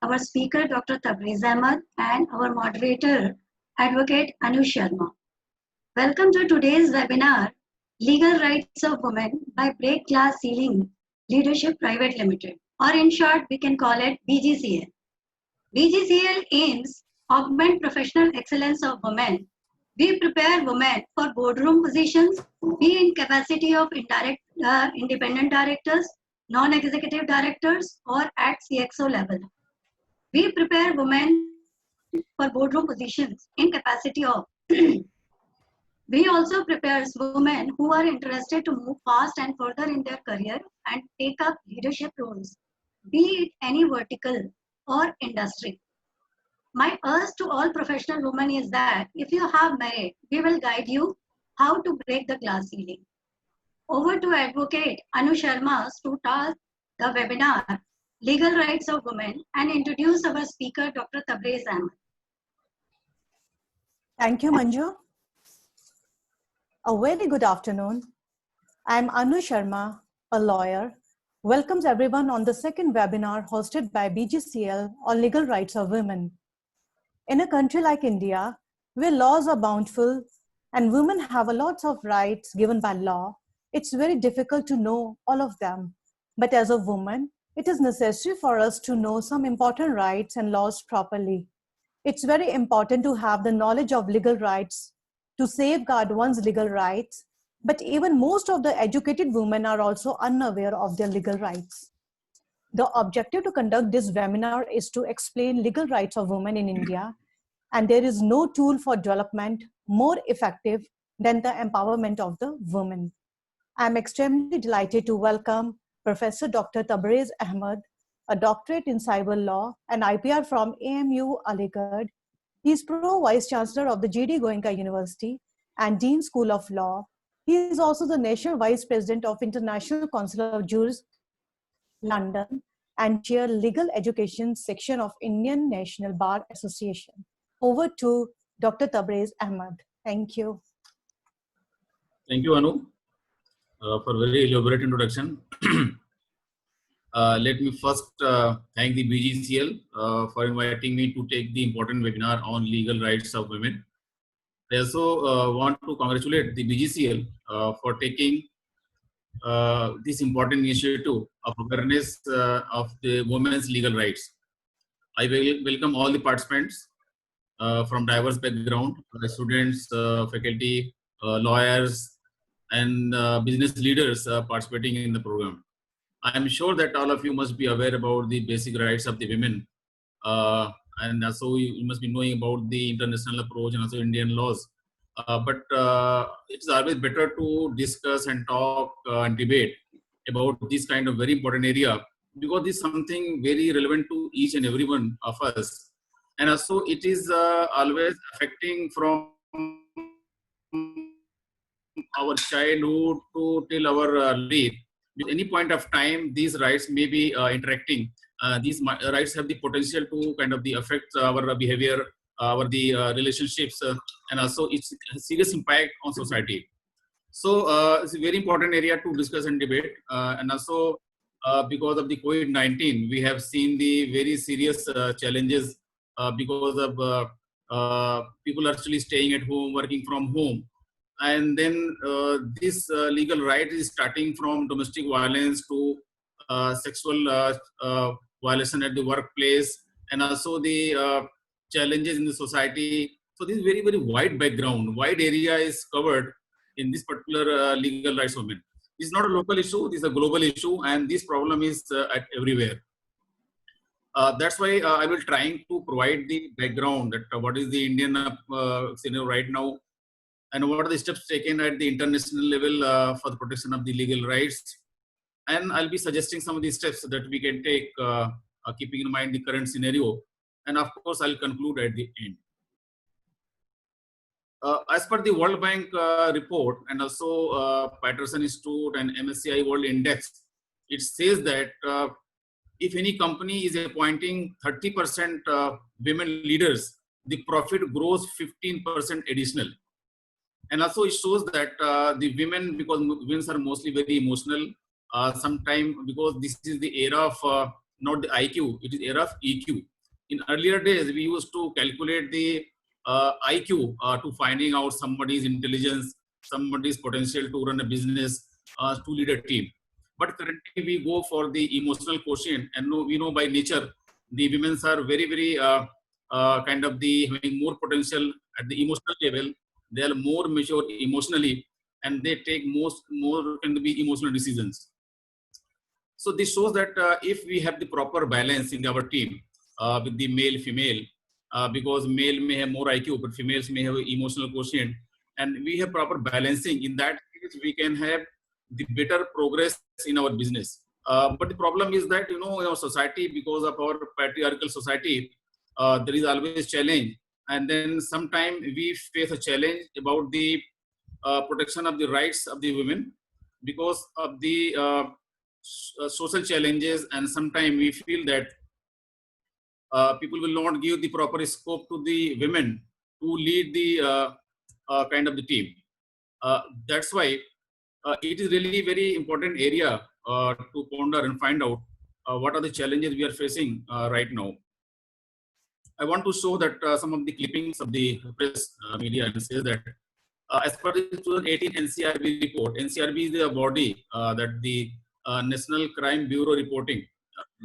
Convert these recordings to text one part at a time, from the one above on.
our speaker, Dr. Tabriz Ahmed, and our moderator, Advocate Anu Sharma. Welcome to today's webinar, Legal Rights of Women by Break Glass Ceiling Leadership Private Limited, or in short, we can call it BGCL. BGCL aims augment professional excellence of women. We prepare women for boardroom positions, be in capacity of independent directors, non-executive directors, or at CXO level. We prepare women for boardroom positions in capacity of. We also prepare women who are interested to move fast and further in their career and take up leadership roles, be it any vertical or industry. My urge to all professional women is that if you have merit, we will guide you how to break the glass ceiling. Over to Advocate Anu Sharma to start the webinar, Legal Rights of Women, and introduce our speaker, Dr. Tabriz Ahmed. Thank you, Manju. A very good afternoon. I'm Anu Sharma, a lawyer. Welcomes everyone on the second webinar hosted by BGCL on legal rights of women. In a country like India, where laws are bountiful and women have a lot of rights given by law, it's very difficult to know all of them. But as a woman, it is necessary for us to know some important rights and laws properly. It's very important to have the knowledge of legal rights to safeguard one's legal rights, but even most of the educated women are also unaware of their legal rights. The objective to conduct this webinar is to explain legal rights of women in India, and there is no tool for development more effective than the empowerment of the women. I'm extremely delighted to welcome Professor Dr. Tabriz Ahmed, a doctorate in cyber law and IPR from AMU Aligarh. He is Pro-Vice Chancellor of the G.D. Goenka University and Dean School of Law. He is also the National Vice President of International Council of Jurists, London, and Chair Legal Education Section of Indian National Bar Association. Over to Dr. Tabriz Ahmed. Thank you. Thank you, Anu, for a very elaborate introduction. Let me first thank the BGCL for inviting me to take the important webinar on legal rights of women. I also want to congratulate the BGCL for taking this important initiative of awareness of the women's legal rights. I will welcome all the participants from diverse background, students, faculty, lawyers, and business leaders participating in the program. I am sure that all of you must be aware about the basic rights of the women, and also you must be knowing about the international approach and also Indian laws. But it's always better to discuss and talk and debate about this kind of very important area, because this is something very relevant to each and every one of us. And also it is always affecting from our childhood to till our late. At any point of time, these rights may be interacting. These rights have the potential to kind of affect our behavior, our relationships, and also its serious impact on society. So it's a very important area to discuss and debate. And also because of the COVID-19, we have seen the very serious challenges because of people actually staying at home, working from home. And then this legal right is starting from domestic violence to sexual violation at the workplace, and also the challenges in the society. So this is very, very wide background, wide area is covered in this particular legal rights of women. This is not a local issue, this is a global issue, and this problem is at everywhere. That's why I will trying to provide the background that what is the Indian scenario right now, and what are the steps taken at the international level for the protection of the legal rights. And I'll be suggesting some of the steps that we can take, keeping in mind the current scenario. And of course, I'll conclude at the end. As per the World Bank report and also Patterson Institute and MSCI World Index, it says that if any company is appointing 30% women leaders, the profit grows 15% additional. And also it shows that the women, because women are mostly very emotional, sometimes because this is the era of not the IQ, it is era of EQ. In earlier days, we used to calculate the IQ to finding out somebody's intelligence, somebody's potential to run a business, to lead a team. But currently we go for the emotional quotient, and we know by nature, the women are very kind of the having more potential at the emotional level. They are more mature emotionally, and they take more can be emotional decisions. So this shows that if we have the proper balance in our team with the male female, because male may have more IQ, but females may have emotional quotient, and we have proper balancing. In that case, we can have the better progress in our business. But the problem is that in our society, because of our patriarchal society, there is always challenge, and then sometimes we face a challenge about the protection of the rights of the women because of the social challenges, and sometimes we feel that people will not give the proper scope to the women to lead the kind of the team. That's why it is really very important area to ponder and find out what are the challenges we are facing right now. I want to show that some of the clippings of the press media and says that as per the 2018 NCRB report, NCRB is the body that the National Crime Bureau reporting.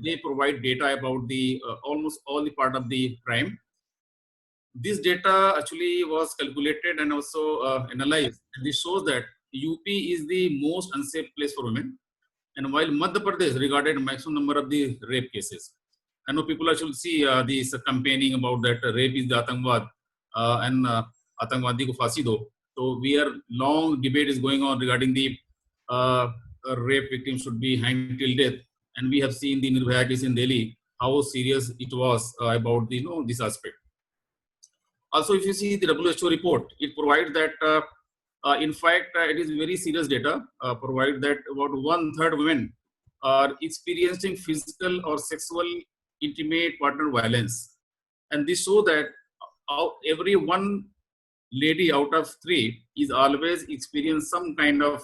They provide data about the almost all the part of the crime. This data actually was calculated and also analyzed. And this shows that UP is the most unsafe place for women. And while Madhya Pradesh regarded maximum number of the rape cases. I know people actually see this campaigning about that rape is the Atangwad and Atangwadi ko फांसी दो. So we are long debate is going on regarding the rape victim should be hanged till death, and we have seen the Nirbhaya case in Delhi how serious it was about the this aspect. Also, if you see the WHO report, it provides that in fact it is very serious data. Provide that about 1/3 women are experiencing physical or sexual intimate partner violence, and this show that every one lady out of 3 is always experience some kind of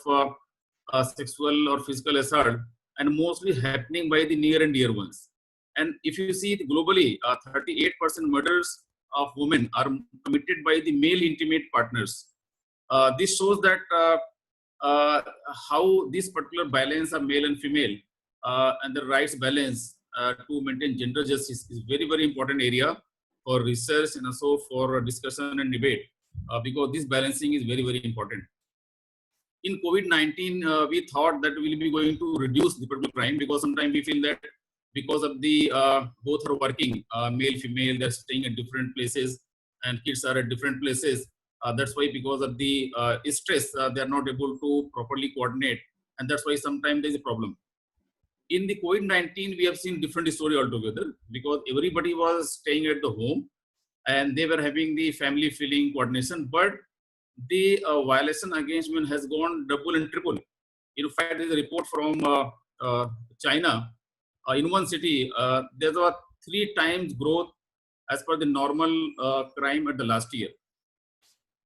sexual or physical assault, and mostly happening by the near and dear ones. And if you see globally, 38% murders of women are committed by the male intimate partners. This shows that how this particular balance of male and female and the rights balance to maintain gender justice is very important area for research and also for discussion and debate. Because this balancing is very important. In COVID-19, we thought that we will be going to reduce the particular crime, because sometimes we feel that because of the both are working, male, female, they're staying at different places, and kids are at different places. That's why because of the stress, they are not able to properly coordinate, and that's why sometimes there's a problem. In the COVID-19, we have seen different story altogether, because everybody was staying at the home, and they were having the family feeling coordination, but the violation against women has gone double and triple. In fact, there's a report from China. In one city, there's a 3 times growth as per the normal crime at the last year.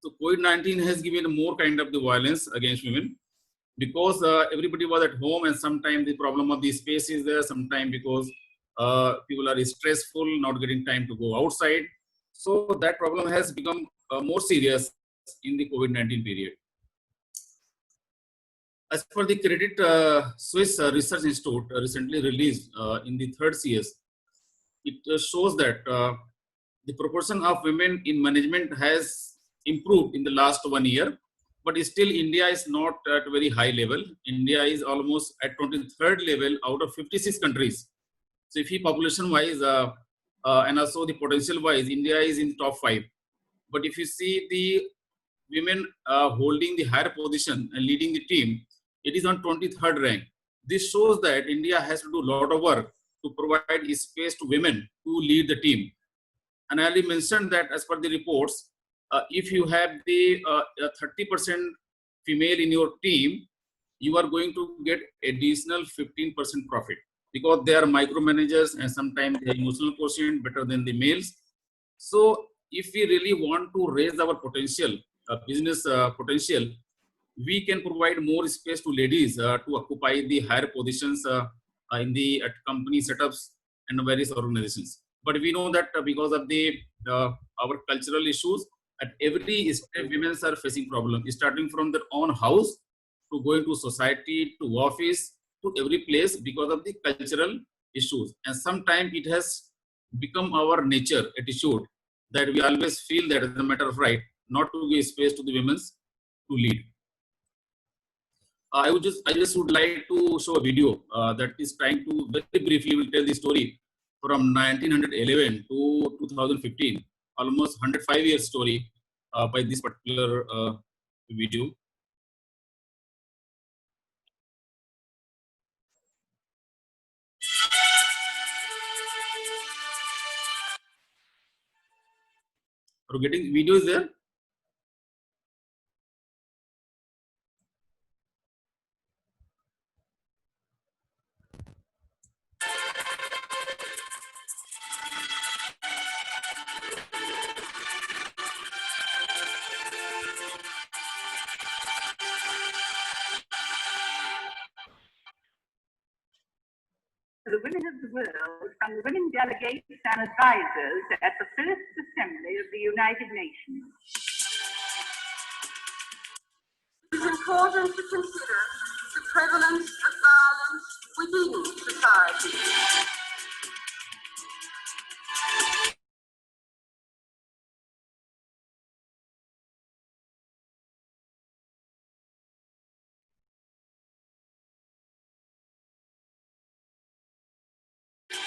So COVID-19 has given more kind of the violence against women, because everybody was at home, and sometimes the problem of the space is there, sometimes because people are stressful, not getting time to go outside. So that problem has become more serious in the COVID-19 period. As per the Credit Suisse Research Institute recently released in the 3rd CS, it shows that the proportion of women in management has improved in the last 1 year, but still India is not at a very high level. India is almost at 23rd level out of 56 countries. So if you population wise and also the potential wise, India is in top 5. But if you see the women holding the higher position and leading the team, it is on 23rd rank. This shows that India has to do a lot of work to provide space to women to lead the team. And I already mentioned that as per the reports, if you have the 30% female in your team, you are going to get additional 15% profit, because they are micromanagers and sometimes the emotional quotient better than the males. So if we really want to raise our potential, business potential, we can provide more space to ladies to occupy the higher positions in the company setups and various organizations. But we know that because of the our cultural issues, at every step, women are facing problems, starting from their own house to going to society, to office, to every place because of the cultural issues. And sometimes it has become our nature, attitude, that we always feel that as a matter of right, not to give space to the women to lead. I just would like to show a video that is trying to very briefly will tell the story from 1911 to 2015, almost 105 years story by this particular video. Are you getting videos there? The women of the world from the women delegates and advisors at the First Assembly of the United Nations. It is important to consider the prevalence of violence within society.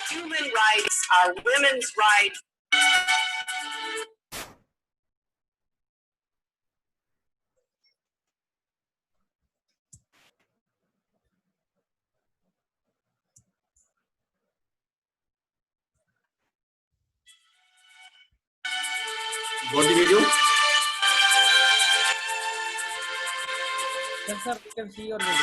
Human rights are women's rights. Got the video? Yes, sir, we can see your video.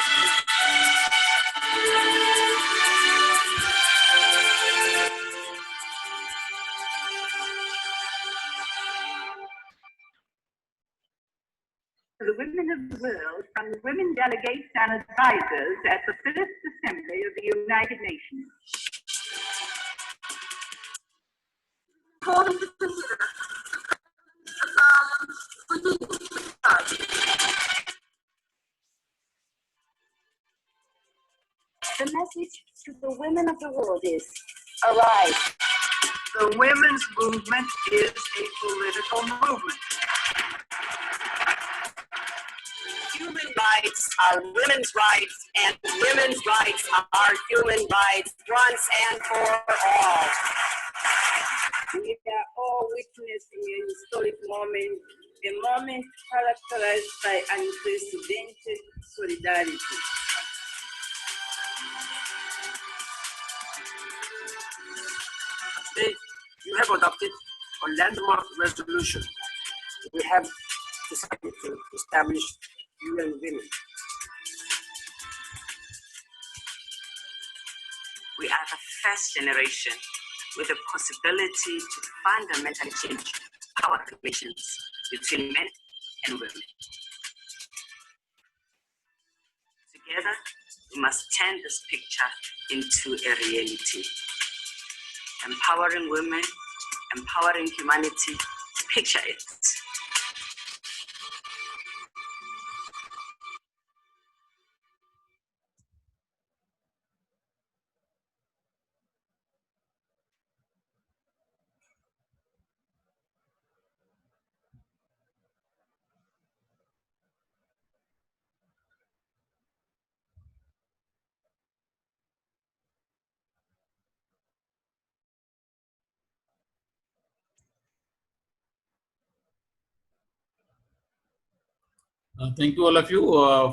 The women of the world from the women delegates and advisors at the First Assembly of the United Nations. Important to consider the prevalence of violence within society. The message to the women of the world is, arise. The women's movement is a political movement. Human rights are women's rights, and women's rights are human rights once and for all. We are all witnessing a historic moment, a moment characterized by unprecedented solidarity. Today, you have adopted a landmark resolution. We have decided to establish UN Women. We are the first generation with the possibility to fundamentally change power relations between men and women. Together, we must turn this picture into a reality. Empowering women, empowering humanity. Picture it. Thank you all of you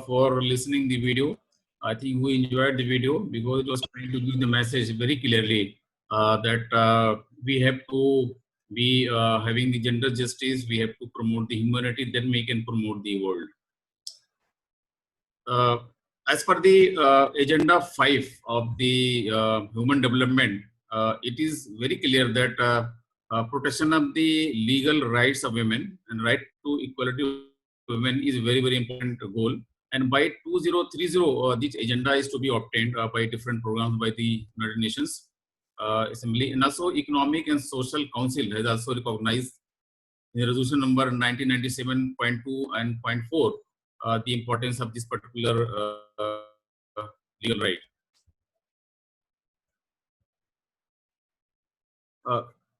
for listening the video. I think we enjoyed the video because it was trying to give the message very clearly that we have to be having the gender justice, we have to promote the humanity, then we can promote the world. As per the agenda 5 of the human development, it is very clear that protection of the legal rights of women and right to equality of women is a very, very important goal. And by 2030, this agenda is to be obtained by different programs by the United Nations. Assembly, and also Economic and Social Council has also recognized in resolution number 1997.2 and .4 the importance of this particular legal right.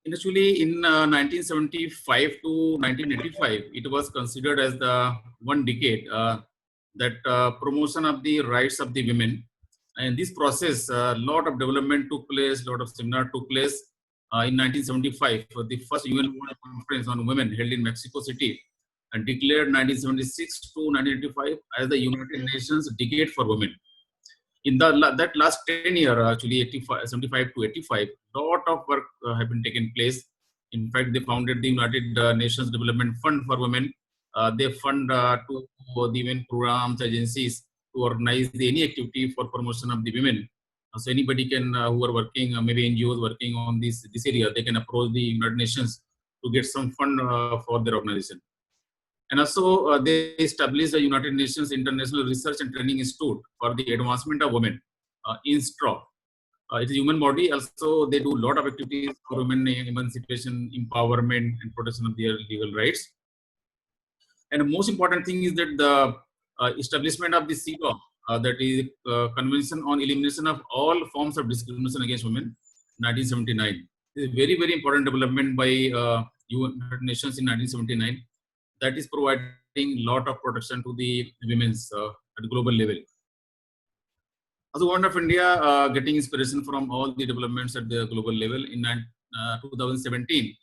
Initially, in 1975 to 1985, it was considered as the one decade that promotion of the rights of the women. And this process, a lot of development took place, a lot of seminar took place. In 1975, for the first UN World Conference on Women held in Mexico City, and declared 1976 to 1985 as the United Nations Decade for Women. In that last 10 years, actually 75 to 85, lot of work have been taken place. In fact, they founded the United Nations Development Fund for Women. They fund to the women programs, agencies to organize any activity for promotion of the women. So anybody can, who are working, maybe NGOs working on this area, they can approach the United Nations to get some fund for their organization. And also, they established the United Nations International Research and Training Institute for the Advancement of Women, INSTRA. It is a human body. Also, they do a lot of activities for women emancipation, empowerment, and protection of their legal rights. And the most important thing is that the establishment of the CEDAW, that is Convention on Elimination of All Forms of Discrimination Against Women, 1979. This is a very, very important development by United Nations in 1979. That is providing a lot of protection to the women's at global level. As a government of India, getting inspiration from all the developments at the global level, in 2017,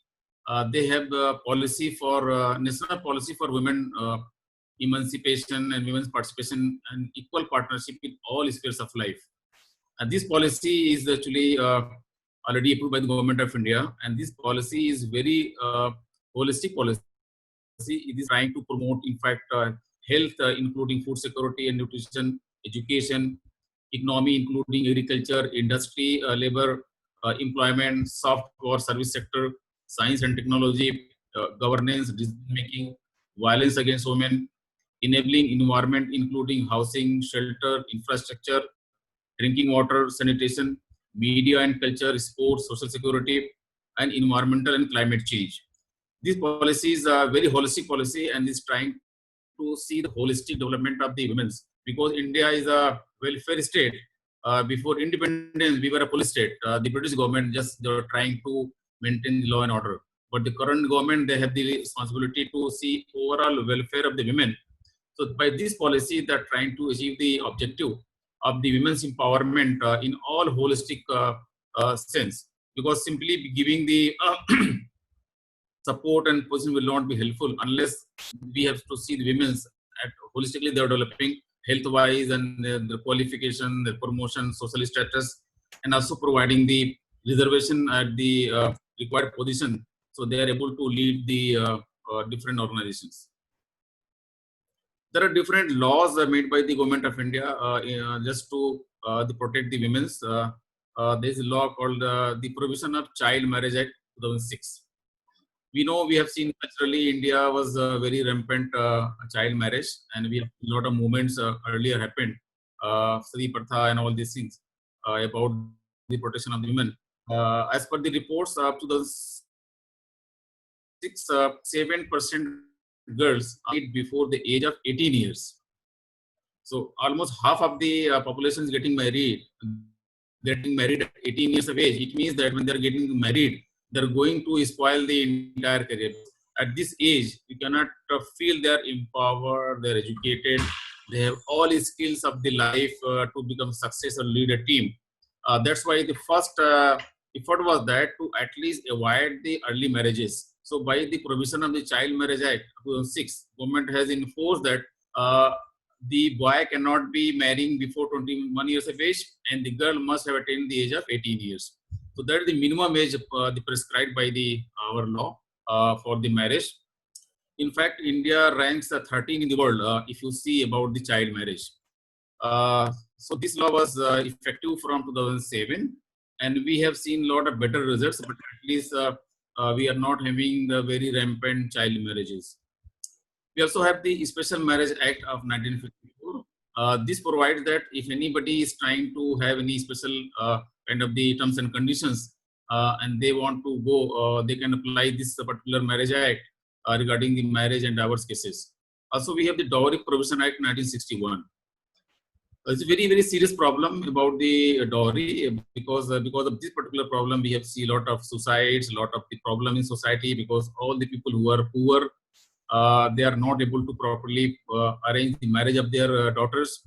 they have a policy for national policy for women emancipation and women's participation and equal partnership in all spheres of life. And this policy is actually already approved by the government of India, and this policy is very holistic policy. It is trying to promote, in fact, health, including food security and nutrition, education, economy, including agriculture, industry, labor, employment, soft power service sector, science and technology, governance, decision making, violence against women, enabling environment, including housing, shelter, infrastructure, drinking water, sanitation, media and culture, sports, social security, and environmental and climate change. These policies are very holistic policy and is trying to see the holistic development of the women's, because India is a welfare state. Before independence, we were a police state. The British government they were trying to maintain law and order. But the current government, they have the responsibility to see overall welfare of the women. So by this policy, they're trying to achieve the objective of the women's empowerment in all holistic sense. Because simply giving the support and position will not be helpful unless we have to see the women's at holistically they are developing health-wise and their qualification, their promotion, social status, and also providing the reservation at the required position, so they are able to lead the different organizations. There are different laws made by the government of India just to protect the women's. There is a law called the Prohibition of Child Marriage Act 2006. We know, we have seen naturally India was very rampant child marriage, and we have a lot of movements earlier happened, Sri Pratha and all these things about the protection of the women. As per the reports of 2006, 7% girls died before the age of 18 years. So almost half of the population is getting married at 18 years of age. It means that when they are getting married, they're going to spoil the entire career. At this age, you cannot feel they're empowered, they're educated, they have all the skills of the life to become success or lead a team. That's why the first effort was that to at least avoid the early marriages. So by the provision of the Child Marriage Act 2006, government has enforced that the boy cannot be marrying before 21 years of age, and the girl must have attained the age of 18 years. So that is the minimum age prescribed by our law for the marriage. In fact, India ranks 13 in the world if you see about the child marriage. So this law was effective from 2007, and we have seen a lot of better results, but at least we are not having the very rampant child marriages. We also have the Special Marriage Act of 1954. This provides that if anybody is trying to have any special kind of the terms and conditions, and they want to go, they can apply this particular Marriage Act regarding the marriage and divorce cases. Also, we have the Dowry Prohibition Act 1961. It's a very, very serious problem about the dowry because of this particular problem, we have seen a lot of suicides, a lot of the problem in society because all the people who are poor, they are not able to properly arrange the marriage of their daughters.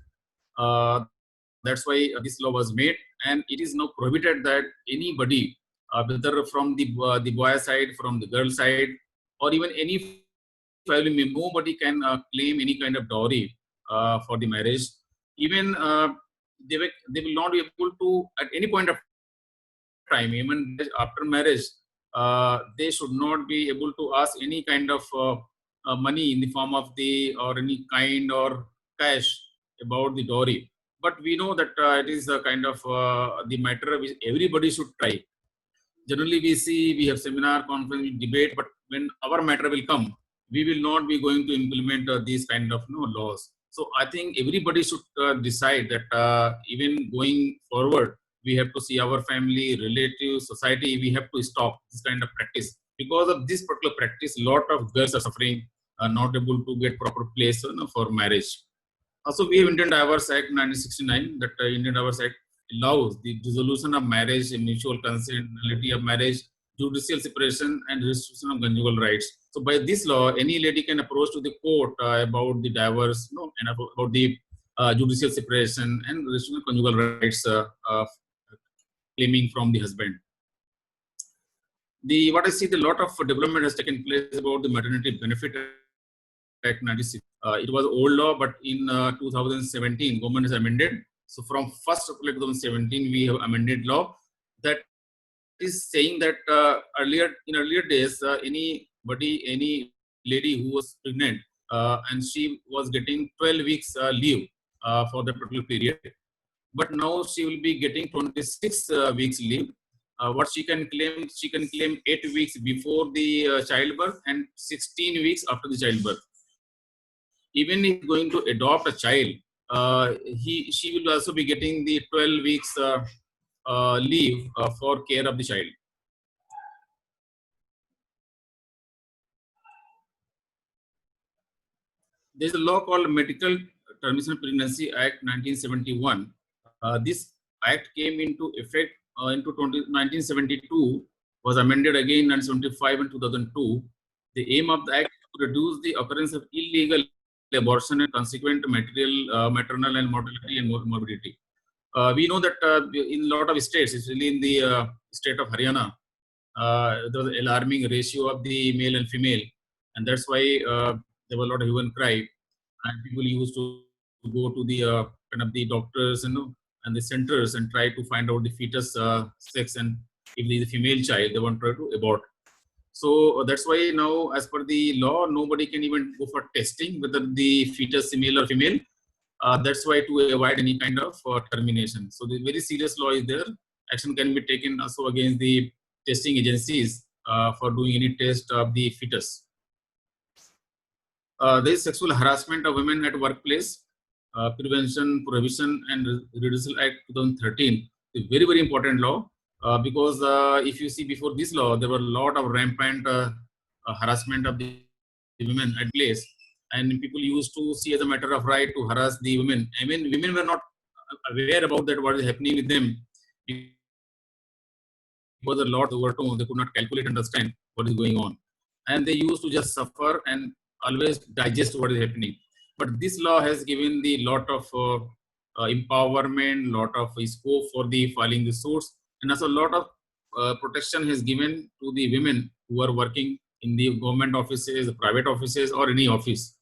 That's why this law was made, and it is now prohibited that anybody, whether from the boy side, from the girl side, or even any family, nobody can claim any kind of dowry for the marriage. Even they will not be able to at any point of time, even after marriage, they should not be able to ask any kind of money in the form of the or any kind or cash about the dowry. But we know that it is a kind of the matter which everybody should try. Generally, we have seminar, conference, debate, but when our matter will come, we will not be going to implement these kind of laws. So I think everybody should decide that even going forward, we have to see our family, relatives, society, we have to stop this kind of practice. Because of this particular practice, a lot of girls are suffering, not able to get proper place for marriage. Also, we have Indian Divorce Act 1969, that Indian Divorce Act allows the dissolution of marriage, mutual consent, nullity of marriage, judicial separation, and restriction of conjugal rights. So by this law, any lady can approach to the court about the divorce, and about the judicial separation and restriction of conjugal rights claiming from the husband. What I see, the lot of development has taken place about the Maternity Benefit Act 96. It was old law, but in 2017, government has amended. So from 1st of 2017, we have amended law that is saying that in earlier days, any lady who was pregnant and she was getting 12 weeks leave for that particular period, but now she will be getting 26 weeks leave. What she can claim 8 weeks before the childbirth and 16 weeks after the childbirth. Even if going to adopt a child, she will also be getting the 12 weeks leave for care of the child. There is a law called Medical Termination of Pregnancy Act 1971. This act came into effect into 1972, was amended again in 1975 and 2002. The aim of the act is to reduce the occurrence of illegal abortion and consequent maternal and mortality and morbidity. We know that in a lot of states, especially in the state of Haryana, there was an alarming ratio of the male and female, and that's why there was a lot of hue and cry, and people used to go to the kind of the doctors and the centers and try to find out the fetus sex, and if there is a female child, they want to try to abort. So that's why now, as per the law, nobody can even go for testing whether the fetus is male or female. That's why to avoid any kind of termination. So the very serious law is there. Action can be taken also against the testing agencies for doing any test of the fetus. There is Sexual Harassment of Women at Workplace, Prevention, Prohibition and Redressal Act 2013. A very, very important law. Because if you see before this law, there were a lot of rampant harassment of the women at place, and people used to see as a matter of right to harass the women. I mean, women were not aware about that, what is happening with them. Because a lot overtone, they could not calculate, understand what is going on. And they used to just suffer and always digest what is happening. But this law has given the lot of empowerment, lot of scope for the filing the suits. And also a lot of protection has given to the women who are working in the government offices, private offices, or any office.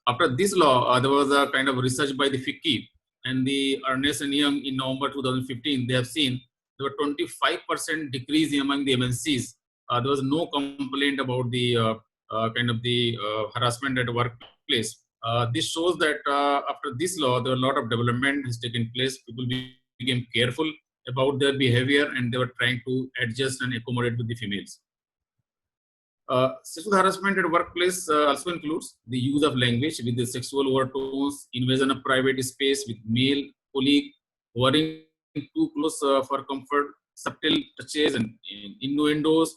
After this law, there was a kind of research by the FICCI and the Ernst & Young in November 2015. They have seen there were 25% decrease among the MNCs. There was no complaint about the kind of the harassment at workplace. This shows that after this law, there were a lot of development has taken place. People became careful about their behavior, and they were trying to adjust and accommodate with the females. Sexual harassment at workplace also includes the use of language with the sexual overtones, invasion of private space with male colleague, worrying too close for comfort, subtle touches and innuendos.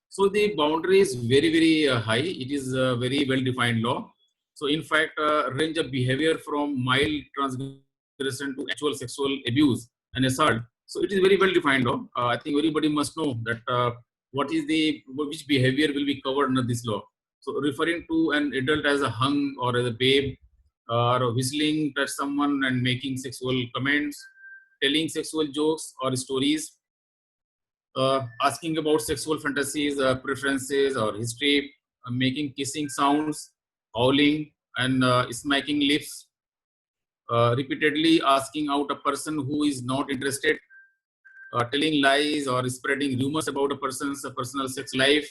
So the boundary is very, very high. It is a very well-defined law. So in fact, range of behavior from mild transgression to actual sexual abuse and assault. So it is very well-defined law. I think everybody must know that which behavior will be covered under this law. So referring to an adult as a hung or as a babe, or whistling at someone and making sexual comments, telling sexual jokes or stories, asking about sexual fantasies, preferences or history, making kissing sounds, howling and smacking lips, repeatedly asking out a person who is not interested, telling lies or spreading rumors about a person's personal sex life.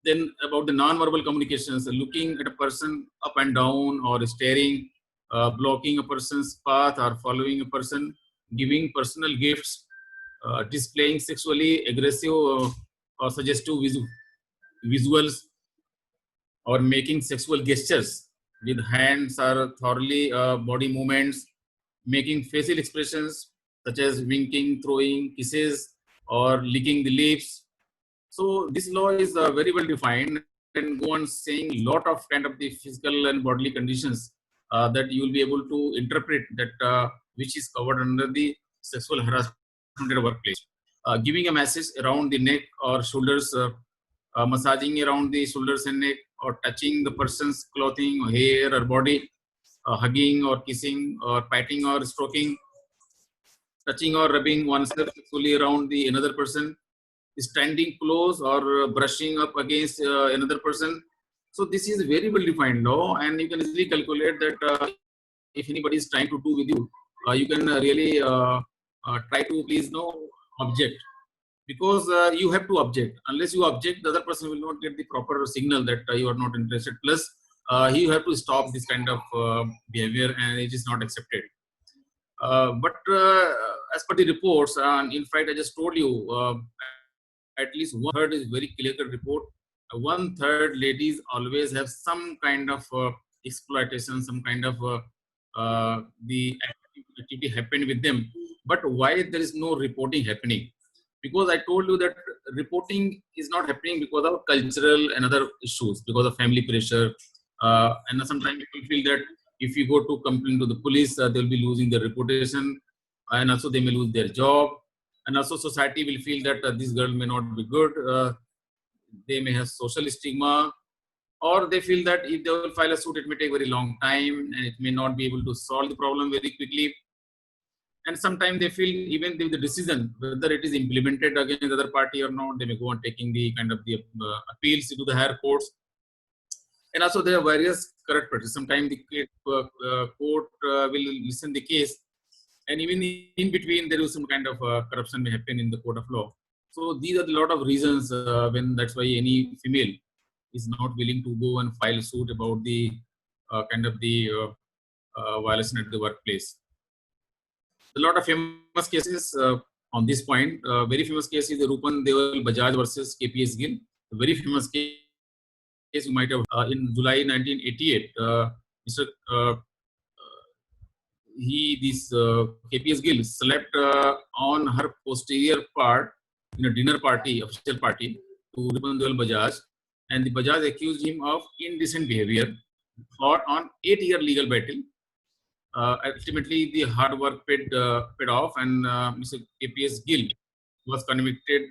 Then about the non-verbal communications, looking at a person up and down or staring, blocking a person's path or following a person, giving personal gifts, displaying sexually aggressive or suggestive visuals, or making sexual gestures with hands or thoroughly body movements, making facial expressions such as winking, throwing kisses, or licking the lips. So this law is very well defined and go on saying lot of kind of the physical and bodily conditions that you will be able to interpret that which is covered under the sexual harassment at a workplace. Giving a message around the neck or shoulders, massaging around the shoulders and neck, or touching the person's clothing, or hair or body, hugging or kissing or patting or stroking, touching or rubbing oneself sexually around the another person, standing close or brushing up against another person. So this is very well defined law, and you can easily calculate that if anybody is trying to do with you, you can really try to please object, because you have to object. Unless you object, the other person will not get the proper signal that you are not interested. Plus, you have to stop this kind of behavior, and it is not accepted. But as per the reports, and in fact, I just told you, at least 1/3 is very clear-cut report. 1/3 ladies always have some kind of exploitation, some kind of the activity happened with them. But why there is no reporting happening? Because I told you that reporting is not happening because of cultural and other issues, because of family pressure. And sometimes people feel that if you go to complain to the police, they'll be losing their reputation, and also they may lose their job. And also society will feel that this girl may not be good. They may have social stigma, or they feel that if they will file a suit, it may take very long time and it may not be able to solve the problem very quickly. And sometimes they feel even the decision, whether it is implemented against the other party or not, they may go on taking the kind of the appeals to the higher courts. And also there are various correct practices. Sometimes the court will listen the case, and even in between there is some kind of corruption may happen in the court of law. So these are a lot of reasons when that's why any female is not willing to go and file a suit about the kind of the violation at the workplace. A lot of famous cases on this point. Very famous case is the Rupan Deval Bajaj versus KPS Gill. A very famous case you might have in July 1988. KPS Gill slept on her posterior part in a dinner party, official party, to Rupan Deval Bajaj, and the Bajaj accused him of indecent behavior, fought on 8-year legal battle. Ultimately, the hard work paid off, and Mr. KPS Gill was convicted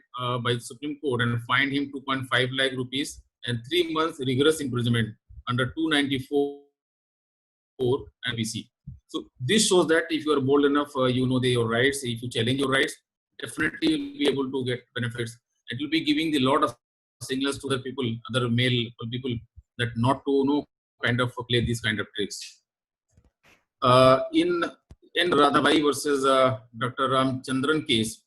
by the Supreme Court and fined him 2.5 lakh rupees and 3 months rigorous imprisonment under 294 NBC. So this shows that if you are bold enough, you know your rights. If you challenge your rights, definitely you'll be able to get benefits. It will be giving the lot of signals to the people, other male people, that not to kind of play these kind of tricks. In Radhabai versus Dr. Ramchandran case,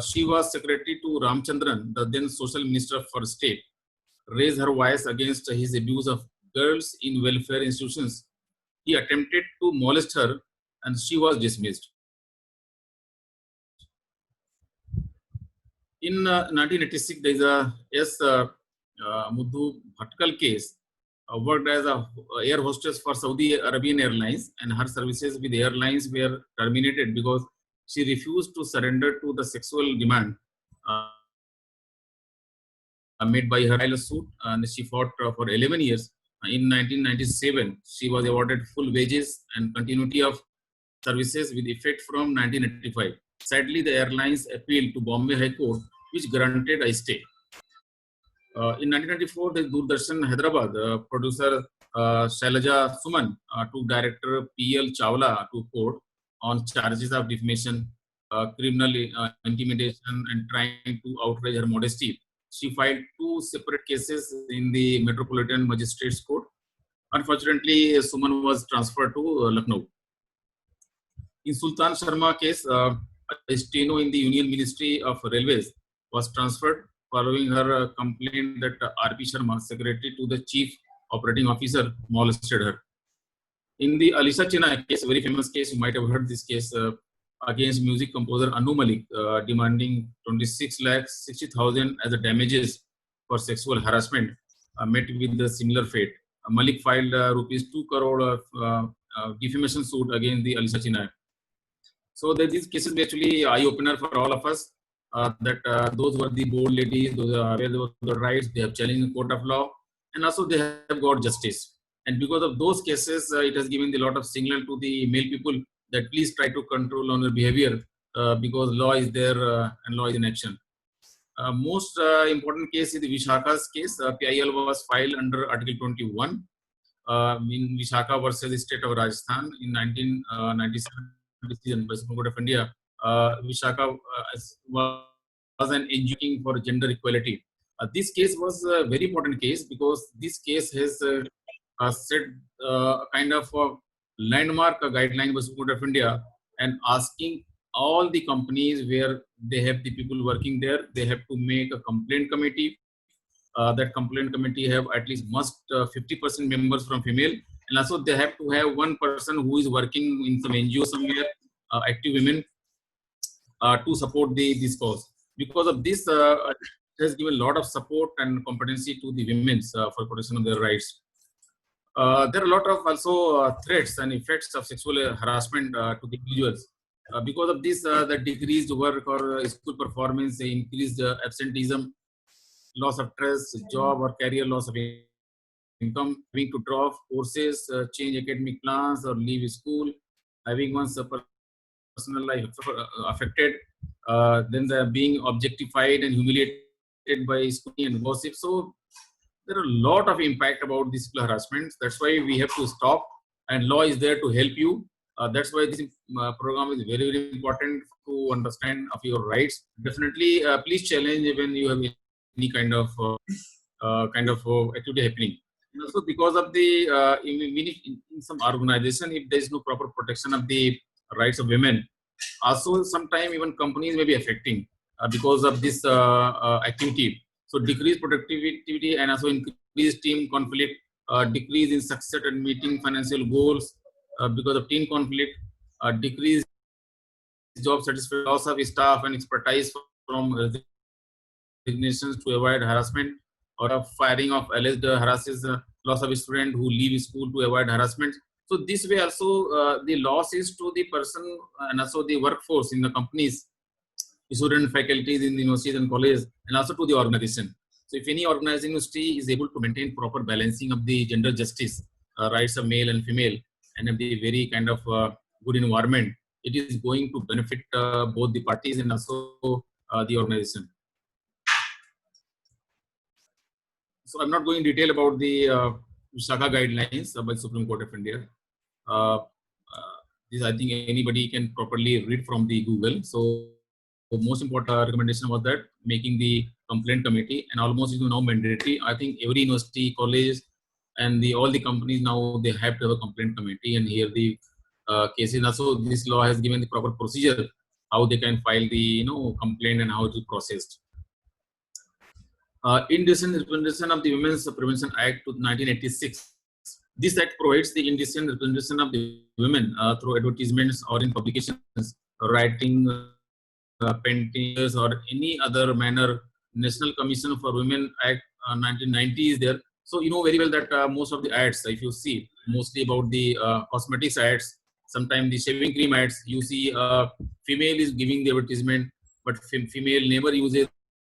she was secretary to Ramchandran, the then social minister for state, raised her voice against his abuse of girls in welfare institutions. He attempted to molest her and she was dismissed. In 1986, there is a Mudhu Bhatkal case. Worked as a air hostess for Saudi Arabian Airlines, and her services with airlines were terminated because she refused to surrender to the sexual demand made by her suit, and she fought for 11 years. In 1997, she was awarded full wages and continuity of services with effect from 1985. Sadly, the airlines appealed to Bombay High Court, which granted a stay. In 1994, the Doordarshan Hyderabad producer Shailaja Suman took director P.L. Chawla to court on charges of defamation, criminal intimidation, and trying to outrage her modesty. She filed 2 separate cases in the Metropolitan Magistrates Court. Unfortunately, Suman was transferred to Lucknow. In Sultan Sharma case, a steno in the Union Ministry of Railways was transferred following her complaint that R.P. Sharma, secretary to the chief operating officer, molested her. In the Alisha Chennai case, a very famous case, you might have heard this case, against music composer Anu Malik, demanding 26,60,000 as a damages for sexual harassment, met with the similar fate. Malik filed rupees 2 crore of defamation suit against the Alisha Chennai. So these cases were actually eye-opener for all of us, that those were the bold ladies, those are aware of the rights, they have challenged the court of law, and also they have got justice. And because of those cases, it has given a lot of signal to the male people that please try to control on your behavior, because law is there and law is in action. Most important case is the Vishaka's case. PIL was filed under Article 21 in Vishaka versus the state of Rajasthan in 1997 decision by Supreme Court of India. Vishaka was an NGO for gender equality. This case was a very important case because this case has set kind of a landmark guideline by Supreme Court of India, and asking all the companies where they have the people working there, they have to make a complaint committee. That complaint committee have at least must 50% members from female, and also they have to have one person who is working in some NGO somewhere, active women, to support this cause. Because of this, it has given a lot of support and competency to the women for protection of their rights. There are a lot of also threats and effects of sexual harassment to the individuals. Because of this, the decreased work or school performance, increased absenteeism, loss of trust, job or career loss of income, having to drop courses, change academic plans or leave school, having one's personal life affected, then the being objectified and humiliated by school and gossip. So there are a lot of impact about this harassment. That's why we have to stop, and law is there to help you. That's why this program is very, very important to understand of your rights. Definitely, please challenge when you have any kind of activity happening. And also because of the in some organization, if there is no proper protection of the rights of women, also sometimes even companies may be affecting because of this activity. So decreased productivity and also increased team conflict, decrease in success and meeting financial goals because of team conflict, decreased job satisfaction, loss of staff and expertise from resignations to avoid harassment, or a firing of alleged harasses, loss of a student who leave school to avoid harassment. So this way also the loss is to the person and also the workforce in the companies, student faculties in the universities and colleges, and also to the organization. So if any organizing university is able to maintain proper balancing of the gender justice, rights of male and female, and have the very kind of good environment, it is going to benefit both the parties and also the organization. So I'm not going in detail about the Vishaka guidelines by Supreme Court of India. This I think anybody can properly read from the Google. So the most important recommendation was that making the complaint committee, and almost is now mandatory. I think every university, college, and all the companies now they have to have a complaint committee and hear the cases. Also, this law has given the proper procedure how they can file the complaint and how it is processed. Indecent representation of the Women's Prevention Act of 1986. This act provides the indecent representation of the women through advertisements or in publications, writing, paintings, or any other manner. National Commission for Women Act 1990 is there. So you know very well that most of the ads, if you see, mostly about the cosmetics ads Sometimes the shaving cream ads, you see female is giving the advertisement, but female never uses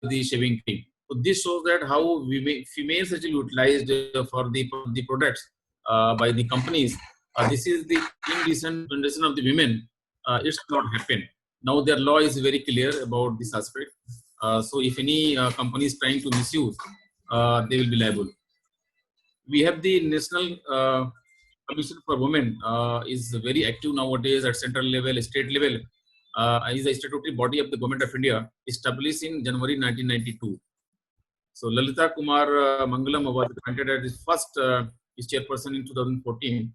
the shaving cream. So this shows that how females actually utilized for the products by the companies. This is the indecent condition of the women. It should not happen. Now their law is very clear about this aspect. So if any company is trying to misuse, they will be liable. We have the National Commission for Women is very active nowadays at central level, state level. Is a statutory body of the Government of India, established in January 1992. So Lalita Kumar Mangalam was appointed as his first chairperson in 2014.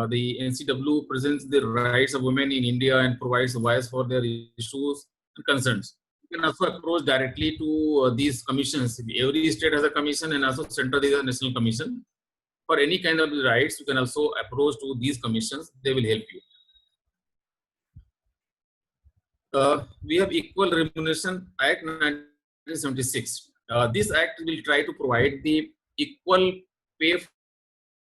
The NCW presents the rights of women in India and provides a voice for their issues and concerns. You can also approach directly to these commissions. Every state has a commission, and also central is a national commission. For any kind of rights, you can also approach to these commissions. They will help you. We have Equal Remuneration Act 1976. This act will try to provide the equal pay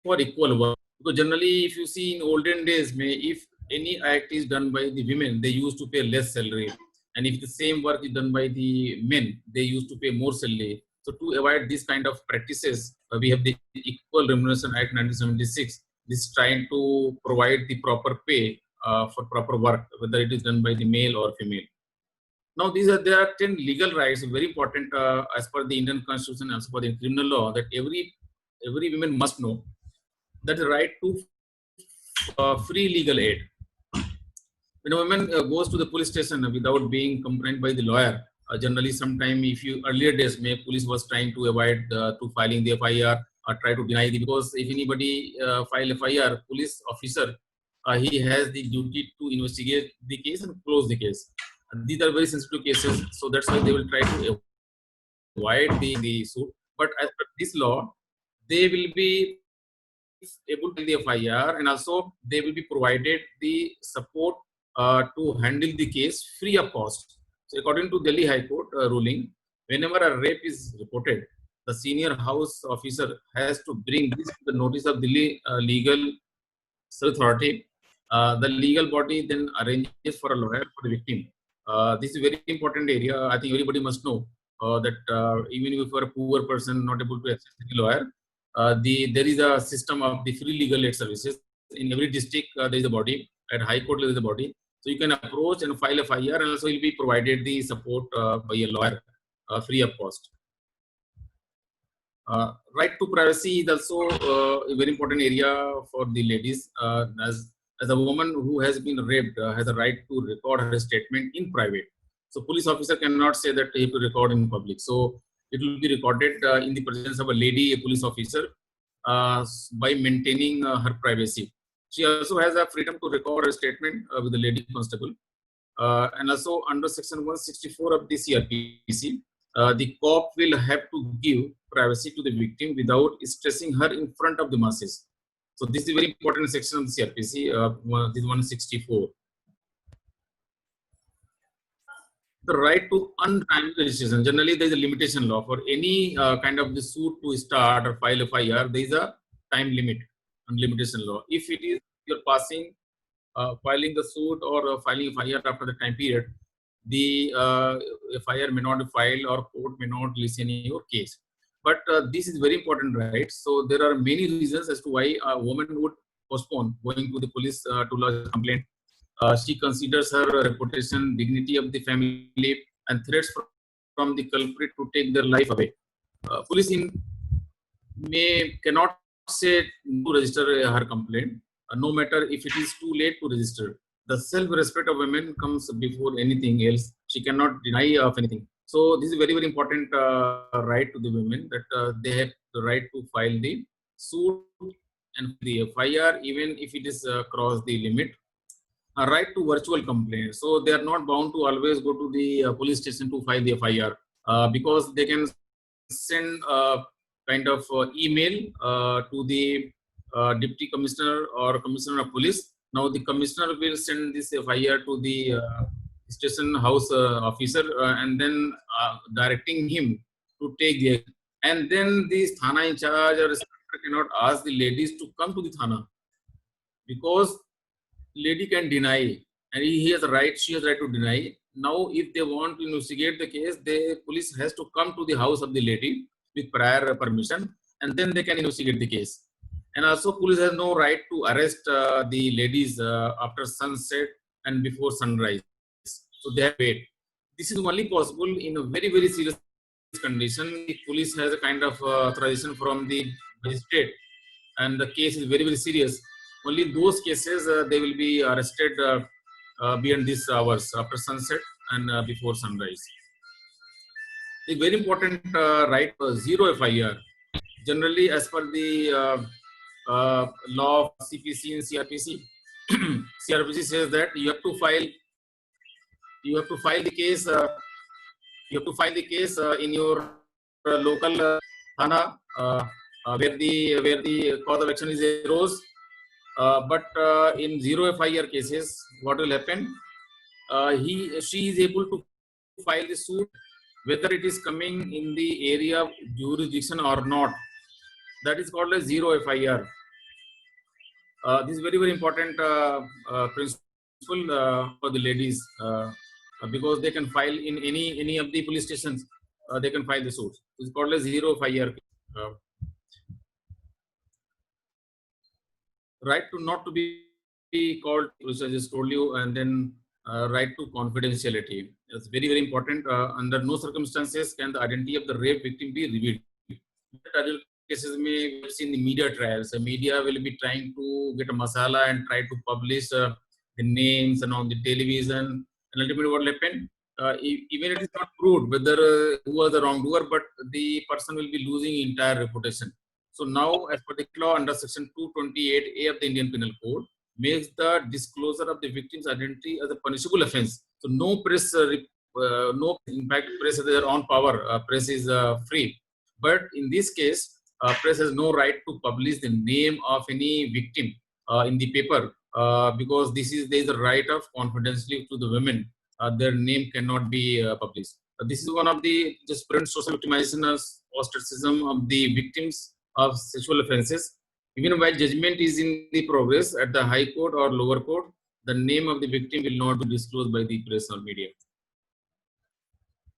for equal work. Because generally, if you see in olden days, if any act is done by the women, they used to pay less salary. And if the same work is done by the men, they used to pay more salary. So to avoid these kind of practices, we have the Equal Remuneration Act 1976. This is trying to provide the proper pay for proper work, whether it is done by the male or female. Now, there are 10 legal rights, very important as per the Indian Constitution, as per the criminal law, that every woman must know. That the right to free legal aid. When a woman goes to the police station without being complained by the lawyer, generally sometime earlier days, police was trying to avoid to filing the FIR or try to deny it, because if anybody file FIR, police officer, he has the duty to investigate the case and close the case. And these are very sensitive cases, so that's why they will try to avoid the suit. But as per this law, they will be able to the FIR, and also they will be provided the support to handle the case free of cost. So according to Delhi High Court ruling, whenever a rape is reported, the senior house officer has to bring this to the notice of Delhi legal authority. The legal body then arranges for a lawyer for the victim. This is a very important area. I think everybody must know that even if you are a poor person not able to access the lawyer, there is a system of the free legal aid services. In every district, there is a body. At High Court, there is a body. So you can approach and file a FIR, and also you'll be provided the support by a lawyer free of cost. Right to privacy is also a very important area for the ladies. As a woman who has been raped has a right to record her statement in private. So police officer cannot say that he have to record in public. So it will be recorded in the presence of a lady, a police officer, by maintaining her privacy. She also has a freedom to record her statement with the lady constable. And also under section 164 of the CRPC, the cop will have to give privacy to the victim without stressing her in front of the masses. So this is a very important section of the CRPC, this 164. The right to untimely registration. Generally, there is a limitation law for any kind of the suit to start or file a FIR. There is a time limit and limitation law. If it is you're passing, filing the suit or filing a FIR after the time period, the FIR may not be filed or court may not listen in your case. But this is very important, right? So there are many reasons as to why a woman would postpone going to the police to lodge a complaint. She considers her reputation, dignity of the family, and threats from the culprit to take their life away. Police cannot say to register her complaint, no matter if it is too late to register. The self-respect of women comes before anything else. She cannot deny of anything. So this is very, very important right to the women, that they have the right to file the suit and the FIR, even if it is crossed the limit. A right to virtual complaint. So they are not bound to always go to the police station to file the FIR, because they can send kind of email to the deputy commissioner or commissioner of police. Now the commissioner will send this FIR to the station house officer and then directing him to take the, and then the thana in charge or cannot ask the ladies to come to the thana, because lady can deny, and he has a right, she has a right to deny. Now, if they want to investigate the case, the police has to come to the house of the lady with prior permission, and then they can investigate the case. And also, police has no right to arrest the ladies after sunset and before sunrise. So they have to wait. This is only possible in a very, very serious condition. The police has a kind of authorization from the magistrate, and the case is very, very serious. Only in those cases they will be arrested beyond these hours after sunset and before sunrise. The very important right zero FIR. Generally, as per the law of CPC and CRPC, CRPC says that you have to file the case. You have to file the case in your local thana where the cause of action is arose. But in zero FIR cases, what will happen? She is able to file the suit whether it is coming in the area of jurisdiction or not. That is called a zero FIR. This is very, very important principle for the ladies because they can file in any of the police stations. They can file the suit. It's called a zero FIR. Right to not to be called, which I just told you, and then right to confidentiality. It's very, very important. Under no circumstances can the identity of the rape victim be revealed. Other cases may have seen the media trials. The media will be trying to get a masala and try to publish the names and on the television. And ultimately, what will happen? Even it is not proved whether who was the wrongdoer, but the person will be losing entire reputation. So now, as per the law under section 228A of the Indian Penal Code, makes the disclosure of the victim's identity as a punishable offense. So no press, no impact. Press has their own power. Press is free. But in this case, press has no right to publish the name of any victim in the paper because there is a right of confidentiality to the women. Their name cannot be published. This is one of the just prevent social victimization as ostracism of the victims of sexual offences. Even while judgment is in the progress at the High Court or lower court, the name of the victim will not be disclosed by the press or media.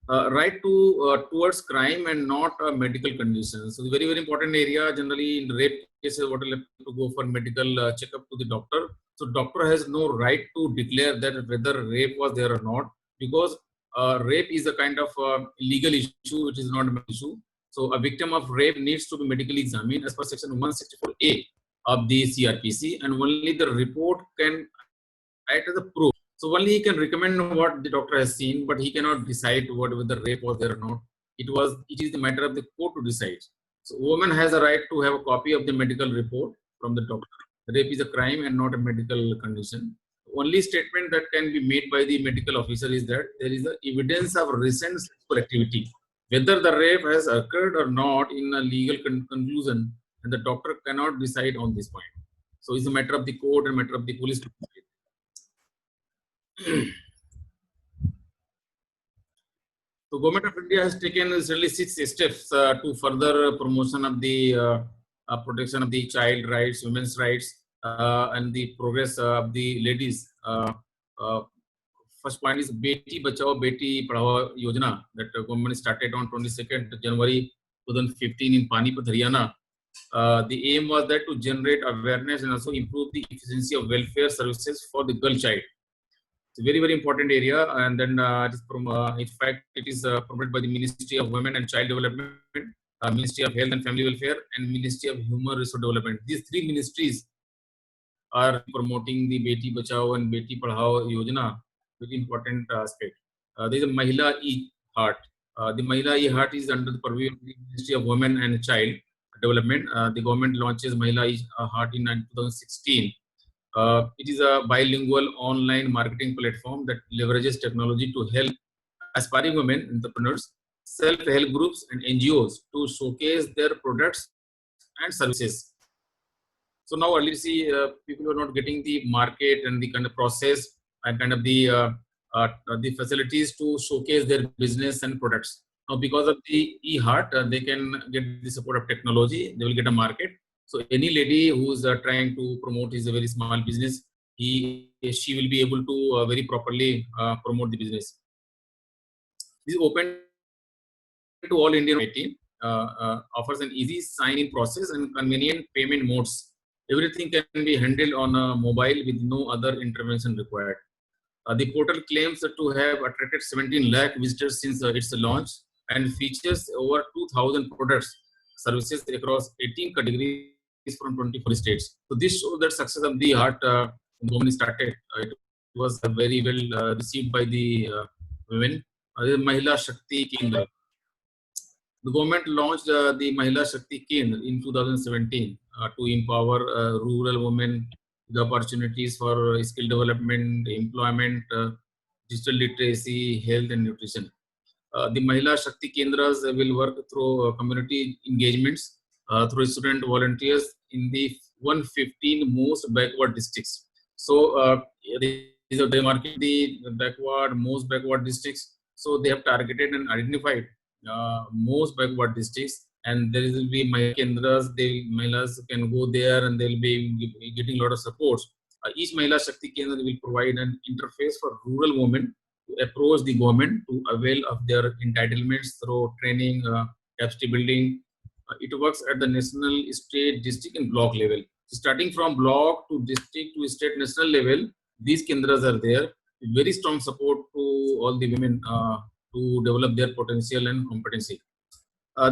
Right to towards crime and not medical conditions. So the very, very important area generally in rape cases, what will have to go for medical checkup to the doctor. So doctor has no right to declare that whether rape was there or not, because rape is a kind of legal issue, which is not a medical issue. So a victim of rape needs to be medically examined as per section 164A of the CRPC, and only the report can act as a proof. So only he can recommend what the doctor has seen, but he cannot decide whether the rape was there or not. It is the matter of the court to decide. So woman has a right to have a copy of the medical report from the doctor. Rape is a crime and not a medical condition. Only statement that can be made by the medical officer is that there is a evidence of recent sexual activity. Whether the rape has occurred or not in a legal conclusion, and the doctor cannot decide on this point. So it's a matter of the court and matter of the police to decide. So Government of India has taken really 6 steps to further promotion of the protection of the child rights, women's rights, and the progress of the ladies. First point is Beti Bachao Beti Padhao Yojana that the government started on 22nd January 2015 in Panipat, Haryana. The aim was that to generate awareness and also improve the efficiency of welfare services for the girl child. It's a very, very important area, and then in fact it is promoted by the Ministry of Women and Child Development, Ministry of Health and Family Welfare, and Ministry of Human Resource Development. These 3 ministries are promoting the Beti Bachao and Beti Padhao Yojana. Very important aspect. There is a Mahila E-Heart. The Mahila E-Heart is under the purview of the Ministry of Women and Child Development. The government launches Mahila E-Heart in 2016. It is a bilingual online marketing platform that leverages technology to help aspiring women entrepreneurs, self-help groups, and NGOs to showcase their products and services. So now earlier see people are not getting the market and the kind of process and kind of the facilities to showcase their business and products. Now because of the E-Heart, they can get the support of technology. They will get a market. So any lady who is trying to promote his a very small business she will be able to very properly promote the business. This is open to all Indian IT, offers an easy sign-in process and convenient payment modes. Everything can be handled on a mobile with no other intervention required. The portal claims to have attracted 17 lakh visitors since its launch and features over 2,000 products, services across 18 categories from 24 states. So this shows that success of the art the government started. It was very well received by the women. The Mahila Shakti Kendra. The government launched the Mahila Shakti Kendra in 2017 to empower rural women, the opportunities for skill development, employment, digital literacy, health and nutrition. The Mahila Shakti Kendras will work through community engagements, through student volunteers in the 115 most backward districts. So they market the backward, most backward districts. So they have targeted and identified most backward districts, and there will be Mahila Kendras. The Mahilas can go there and they'll be getting a lot of support. Each Mahila Shakti Kendra will provide an interface for rural women to approach the government to avail of their entitlements through training, capacity building. It works at the national, state, district, and block level. So starting from block to district to state, national level, these kendras are there. Very strong support to all the women to develop their potential and competency.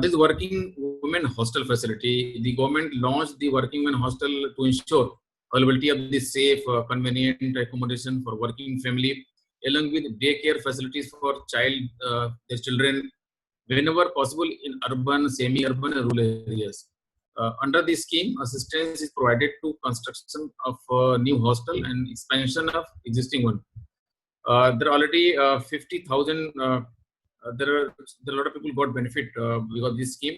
This working women hostel facility, the government launched the working women hostel to ensure availability of the safe, convenient accommodation for working family, along with daycare facilities for their children, whenever possible in urban, semi-urban, and rural areas. Under this scheme, assistance is provided to construction of new hostel and expansion of existing one. There are already 50,000. There are a lot of people got benefit because of this scheme.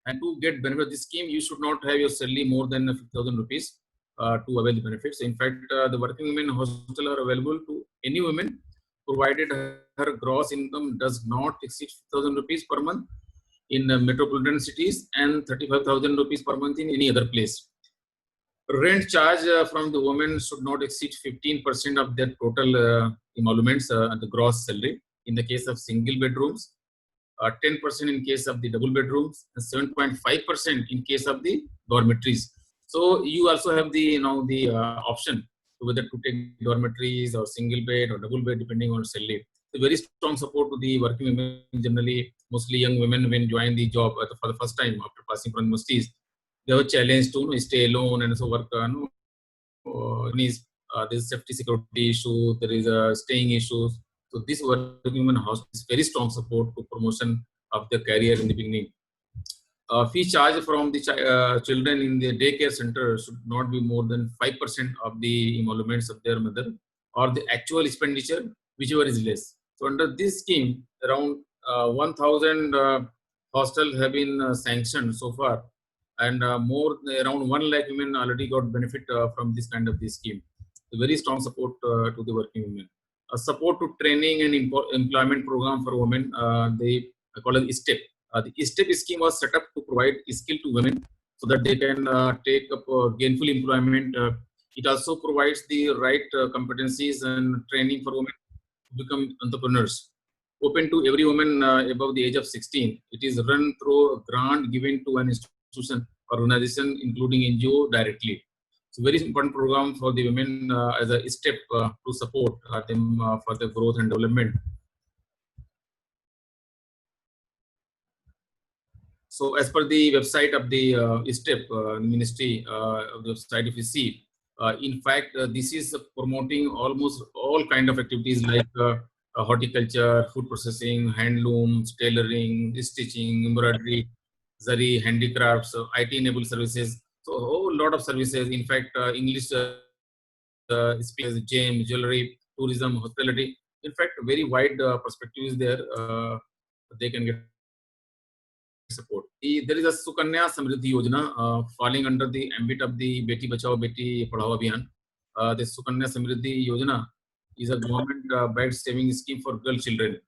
And to get benefit of this scheme, you should not have your salary more than 50,000 rupees to avail the benefits. In fact, the working women hostel are available to any woman, provided her gross income does not exceed 50,000 rupees per month in metropolitan cities and 35,000 rupees per month in any other place. Rent charge from the women should not exceed 15% of their total emoluments and the gross salary. In the case of single bedrooms, 10% in case of the double bedrooms, and 7.5% in case of the dormitories. So you also have the option whether to take dormitories or single bed or double bed depending on salary. So very strong support to the working women. Generally, mostly young women when join the job for the first time after passing from universities, they have a challenge to stay alone and so work. There's safety security issue. There is staying issues. So this working women house is very strong support to promotion of their career in the beginning. Fee charge from the children in the daycare center should not be more than 5% of the emoluments of their mother or the actual expenditure, whichever is less. So under this scheme, around 1,000 hostels have been sanctioned so far, and around 1 lakh women already got benefit from this kind of this scheme. So very strong support to the working women. Support to training and employment program for women, they call it STEP. The STEP scheme was set up to provide skill to women so that they can take up gainful employment. It also provides the right competencies and training for women to become entrepreneurs. Open to every woman above the age of 16. It is run through a grant given to an institution or organization, including NGO directly. It's a very important program for the women as a step to support them for their growth and development. So as per the website of the STEP ministry, the website if you see, in fact, this is promoting almost all kind of activities like horticulture, food processing, handlooms, tailoring, stitching, embroidery, zari, handicrafts, IT-enabled services. So a whole lot of services. In fact, English speakers, gems, jewelry, tourism, hospitality. In fact, very wide perspective is there. They can get support. There is a Sukanya Samriddhi Yojana falling under the ambit of the Beti Bachao Beti Padhao Abhiyan. The Sukanya Samriddhi Yojana is a government-backed saving scheme for girl children.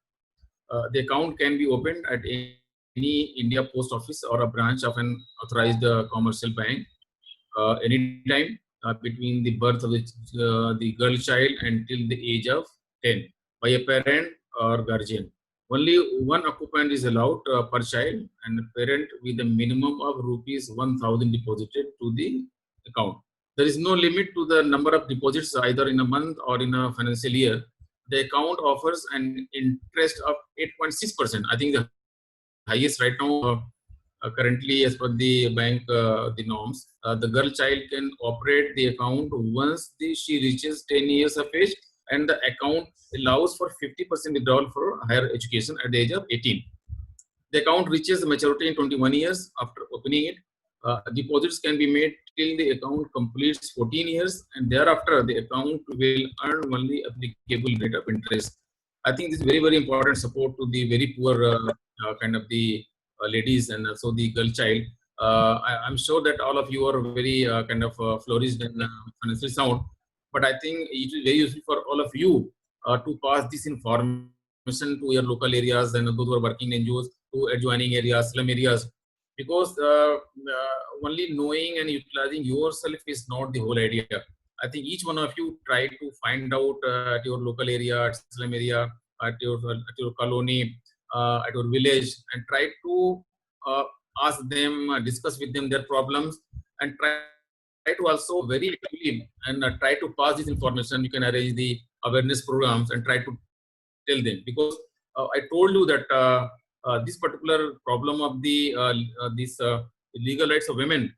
The account can be opened at any India post office or a branch of an authorized commercial bank anytime. between the birth of the girl child until the age of 10 by a parent or guardian. Only one occupant is allowed per child, and a parent with a minimum of rupees 1,000 deposited to the account. There is no limit to the number of deposits either in a month or in a financial year. The account offers an interest of 8.6%. I think the highest right now, currently as per the bank the norms. The girl child can operate the account once she reaches 10 years of age, and the account allows for 50% withdrawal for higher education at the age of 18. The account reaches maturity in 21 years after opening it. Deposits can be made till the account completes 14 years, and thereafter the account will earn only applicable rate of interest. I think this is very, very important support to the very poor kind of the ladies and also the girl child. I'm sure that all of you are very kind of flourished and financially sound, but I think it is very useful for all of you to pass this information to your local areas and those who are working in NGOs, to adjoining areas, slum areas, because only knowing and utilizing yourself is not the whole idea. I think each one of you try to find out at your local area, at slum area, at your colony, at your village, and try to ask them, discuss with them their problems, and try to also very actively and try to pass this information. You can arrange the awareness programs and try to tell them, because I told you that this particular problem of the legal rights of women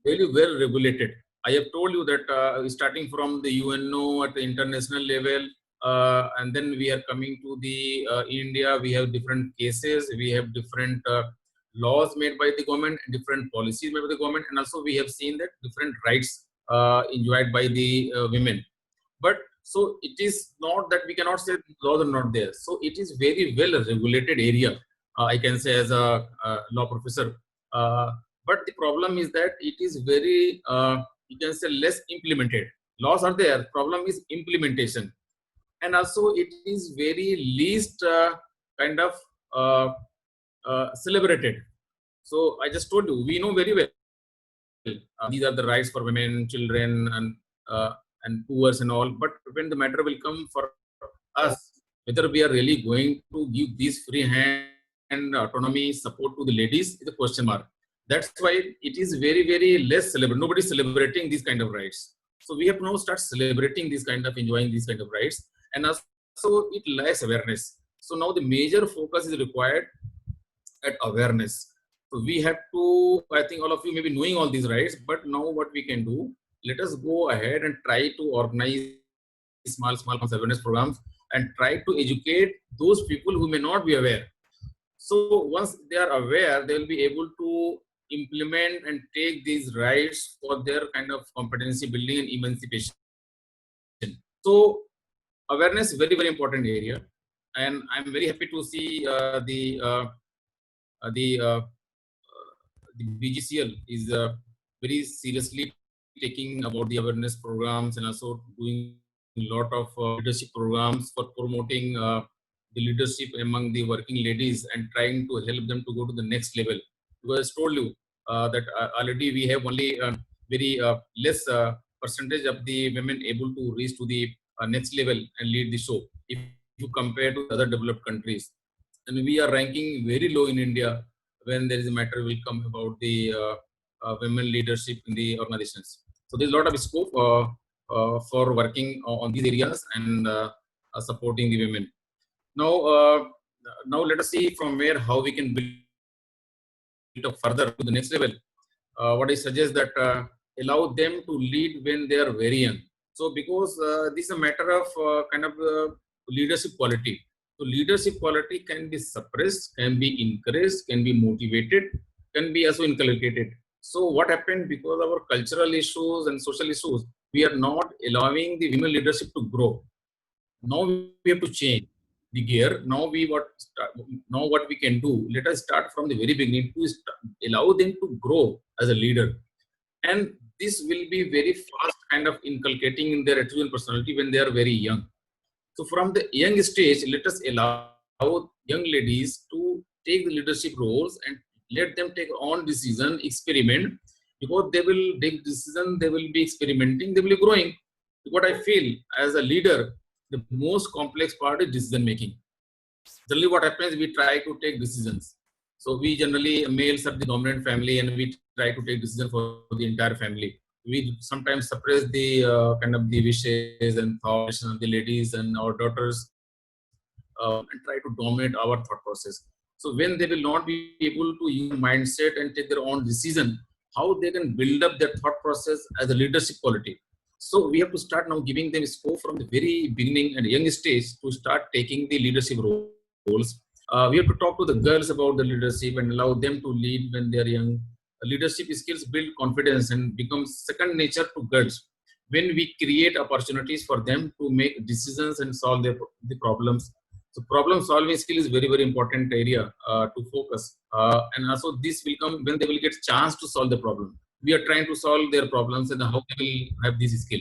very well regulated. I have told you that starting from the UNO at the international level, and then we are coming to the India, we have different cases, we have different laws made by the government, different policies made by the government, and also we have seen that different rights enjoyed by the women. But so it is not that we cannot say laws are not there. So it is very well regulated area, I can say as a law professor. But the problem is that it is very, you can say, less implemented. Laws are there, problem is implementation. And also it is very least kind of celebrated. So I just told you, we know very well these are the rights for women, children, and poor and all. But when the matter will come for us, whether we are really going to give this free hand and autonomy support to the ladies is a question mark. That's why it is very, very less celebrated. Nobody is celebrating these kind of rights. So we have to now start celebrating these kind of, enjoying these kind of rights. And also it lacks awareness. So now the major focus is required at awareness. So we have to, I think all of you may be knowing all these rights, but now what we can do, let us go ahead and try to organize small awareness programs and try to educate those people who may not be aware. So once they are aware, they will be able to implement and take these rights for their kind of competency building and emancipation. So awareness is very, very important area, and I'm very happy to see the BGCL is very seriously taking about the awareness programs and also doing a lot of leadership programs for promoting the leadership among the working ladies and trying to help them to go to the next level. Because I told you that already we have only very less percentage of the women able to reach to the next level and lead the show if you compare to other developed countries. And we are ranking very low in India when there is a matter will come about the women leadership in the organizations. So there's a lot of scope for working on these areas and supporting the women. Now, now let us see from where how we can build it up further to the next level. What I suggest that allow them to lead when they are very young. So because this is a matter of kind of leadership quality. So leadership quality can be suppressed, can be encouraged, can be motivated, can be also inculcated. So what happened, because of our cultural issues and social issues, we are not allowing the women leadership to grow. Now we have to change the gear. Now what we can do, let us start from the very beginning to allow them to grow as a leader. And this will be very fast kind of inculcating in their attitude and personality when they are very young. So from the young stage, let us allow young ladies to take the leadership roles and let them take on decision, experiment, because they will take decision, they will be experimenting, they will be growing. What I feel as a leader, the most complex part is decision making. Generally, what happens, we try to take decisions. So we generally, males are the dominant family, and we try to take decision for the entire family. We sometimes suppress the kind of the wishes and thoughts of the ladies and our daughters, and try to dominate our thought process. So when they will not be able to use mindset and take their own decision, how they can build up their thought process as a leadership quality. So we have to start now giving them scope from the very beginning and young stage to start taking the leadership roles. We have to talk to the girls about the leadership and allow them to lead when they are young. Leadership skills build confidence and become second nature to girls when we create opportunities for them to make decisions and solve the problems. So problem solving skill is very, very important area to focus. And also this will come when they will get chance to solve the problem. We are trying to solve their problems and how they will have this skill.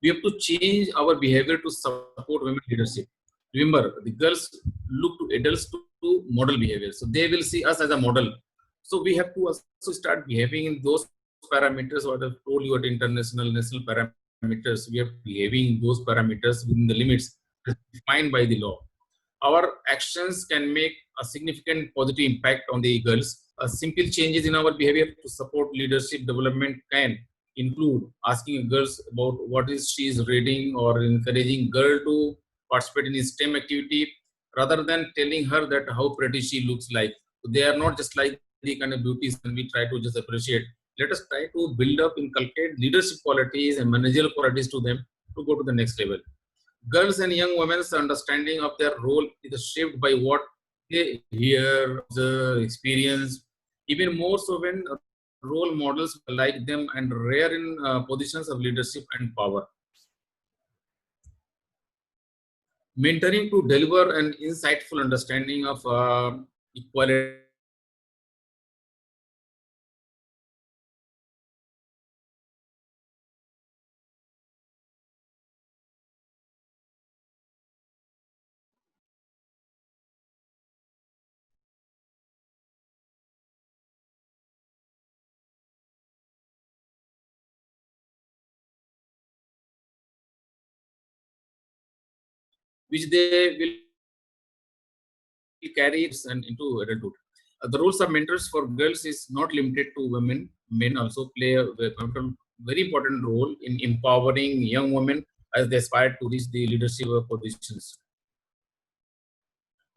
We have to change our behavior to support women leadership. Remember, the girls look to adults to model behavior. So they will see us as a model. So we have to also start behaving in those parameters, what I've told you at international, national parameters. We have to behaving in those parameters within the limits defined by the law. Our actions can make a significant positive impact on the girls. Simple changes in our behavior to support leadership development can include asking girls about what is she is reading, or encouraging girl to participate in a STEM activity rather than telling her that how pretty she looks like. So they are not just like the kind of beauties and we try to just appreciate. Let us try to build up, inculcate leadership qualities and managerial qualities to them to go to the next level. Girls and young women's understanding of their role is shaped by what they hear, the experience, even more so when role models like them and rare in positions of leadership and power. Mentoring to deliver an insightful understanding of equality which they will carry and into adulthood. The roles of mentors for girls is not limited to women. Men also play a very important role in empowering young women as they aspire to reach the leadership positions.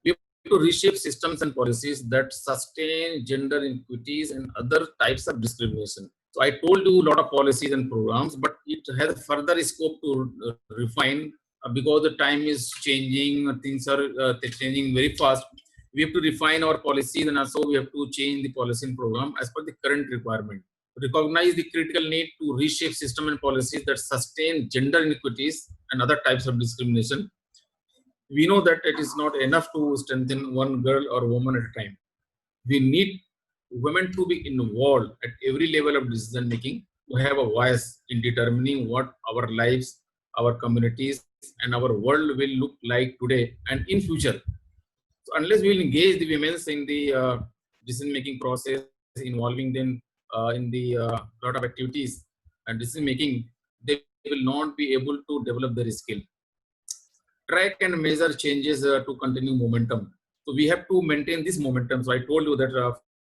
We have to reshape systems and policies that sustain gender inequities and other types of discrimination. So I told you a lot of policies and programs, but it has further scope to refine because the time is changing, things are changing very fast. We have to refine our policies and also we have to change the policy and program as per the current requirement. Recognize the critical need to reshape system and policies that sustain gender inequities and other types of discrimination. We know that it is not enough to strengthen one girl or woman at a time. We need women to be involved at every level of decision making, to have a voice in determining what our lives, our communities, and our world will look like today and in future. So unless we will engage the women in the decision making process, involving them in the lot of activities and decision making, they will not be able to develop their skill. Track and measure changes to continue momentum. So we have to maintain this momentum. So I told you that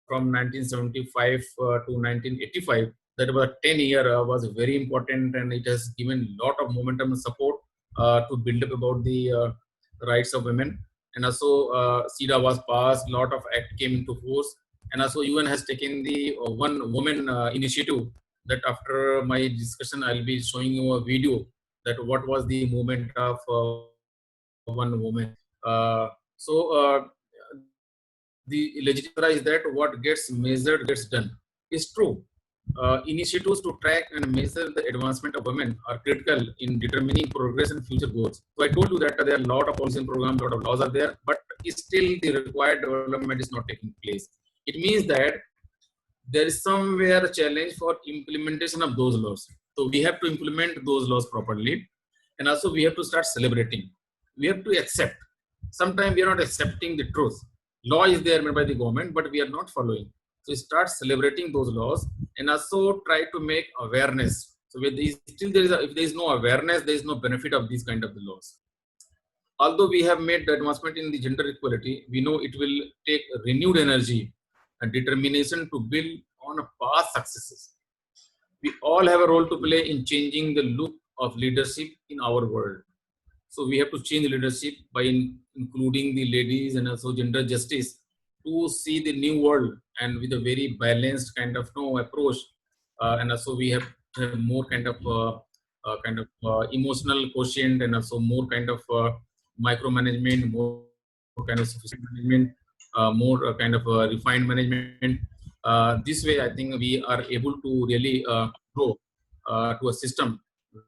from 1975 to 1985, that about 10 year was very important, and it has given a lot of momentum and support to build up about the rights of women. And also CEDAW was passed, lot of act came into force, and also UN has taken the one woman initiative, that after my discussion I'll be showing you a video that what was the movement of one woman. The legislature is that what gets measured gets done. It's true. Initiatives to track and measure the advancement of women are critical in determining progress and future goals. So I told you that there are a lot of policy and programs, a lot of laws are there, but still the required development is not taking place. It means that there is somewhere a challenge for implementation of those laws. So we have to implement those laws properly, and also we have to start celebrating. We have to accept. Sometimes we are not accepting the truth. Law is there made by the government, but we are not following. So start celebrating those laws and also try to make awareness. So with these, still there is if there is no awareness, there is no benefit of these kind of the laws. Although we have made the advancement in the gender equality, we know it will take renewed energy and determination to build on a past successes. We all have a role to play in changing the look of leadership in our world. So we have to change leadership by including the ladies and also gender justice to see the new world and with a very balanced kind of approach. And also we have more kind of emotional quotient and also more kind of micromanagement, more kind of sophisticated management, more kind of refined management. This way, I think we are able to really grow to a system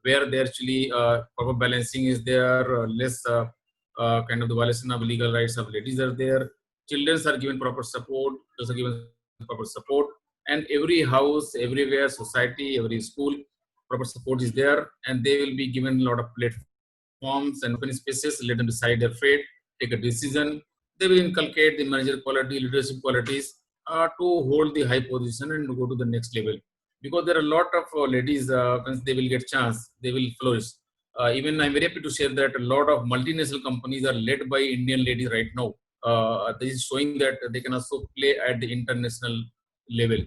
where there actually proper balancing is there, less kind of the violation of legal rights of ladies are there, children are given proper support, those are given proper support, and every house, everywhere, society, every school, proper support is there, and they will be given a lot of platforms and open spaces, let them decide their fate, take a decision. They will inculcate the manager quality, leadership qualities to hold the high position and go to the next level. Because there are a lot of ladies, once they will get chance, they will flourish. Even I'm very happy to share that a lot of multinational companies are led by Indian ladies right now. This is showing that they can also play at the international level.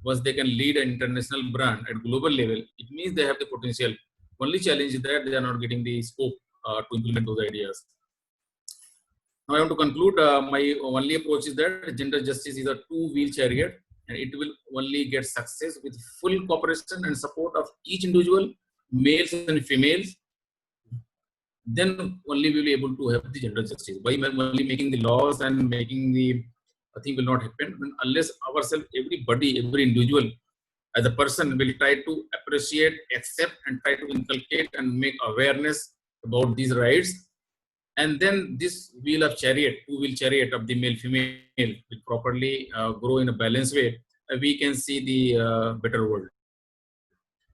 Once they can lead an international brand at global level, it means they have the potential. Only challenge is that they are not getting the scope to implement those ideas. Now I want to conclude. My only approach is that gender justice is a two-wheel chariot, and it will only get success with full cooperation and support of each individual, males and females. Then only we will be able to have the gender justice. By only making the laws and making the thing will not happen unless ourselves, everybody, every individual, as a person, will try to appreciate, accept, and try to inculcate and make awareness about these rights. And then this wheel of chariot, two-wheel chariot of the male-female will properly grow in a balanced way. We can see the better world.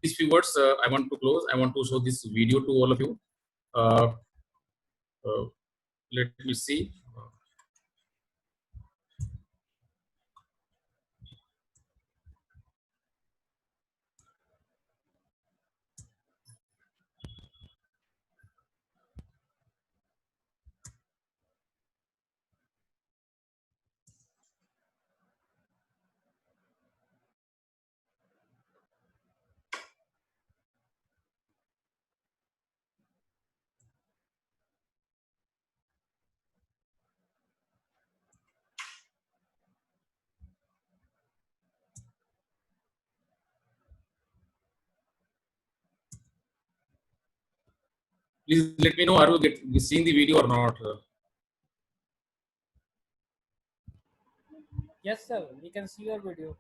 These few words I want to close. I want to show this video to all of you. Uh, let me see. Please let me know, are you seeing the video or not? Yes, sir. We can see your video.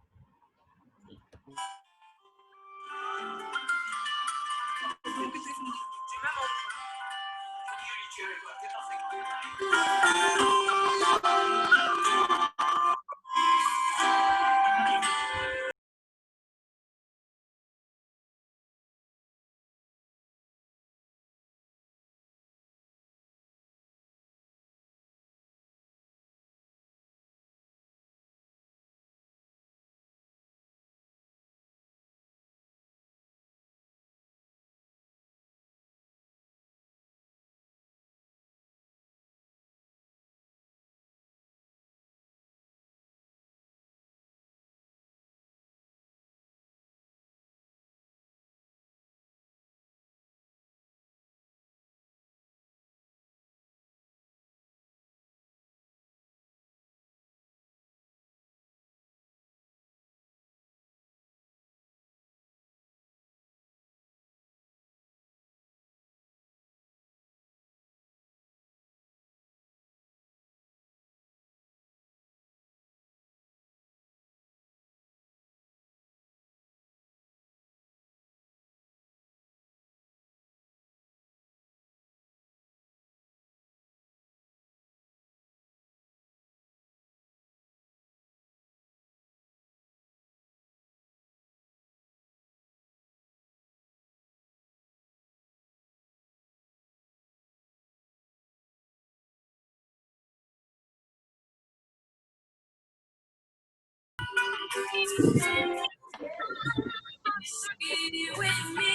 Be with me.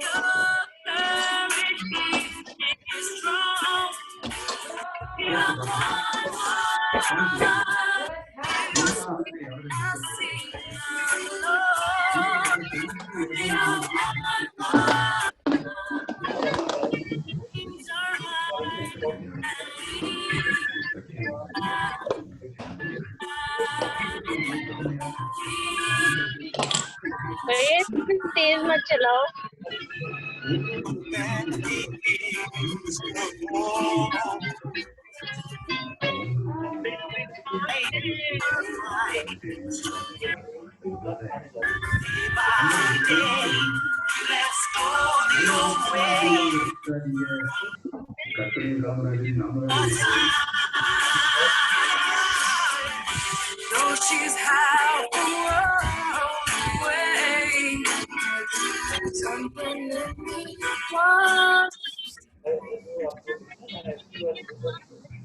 Your courage is strong. You're भैया तेज मत चलाओ। Let's go your way. Though she's half the world away, something in me wants.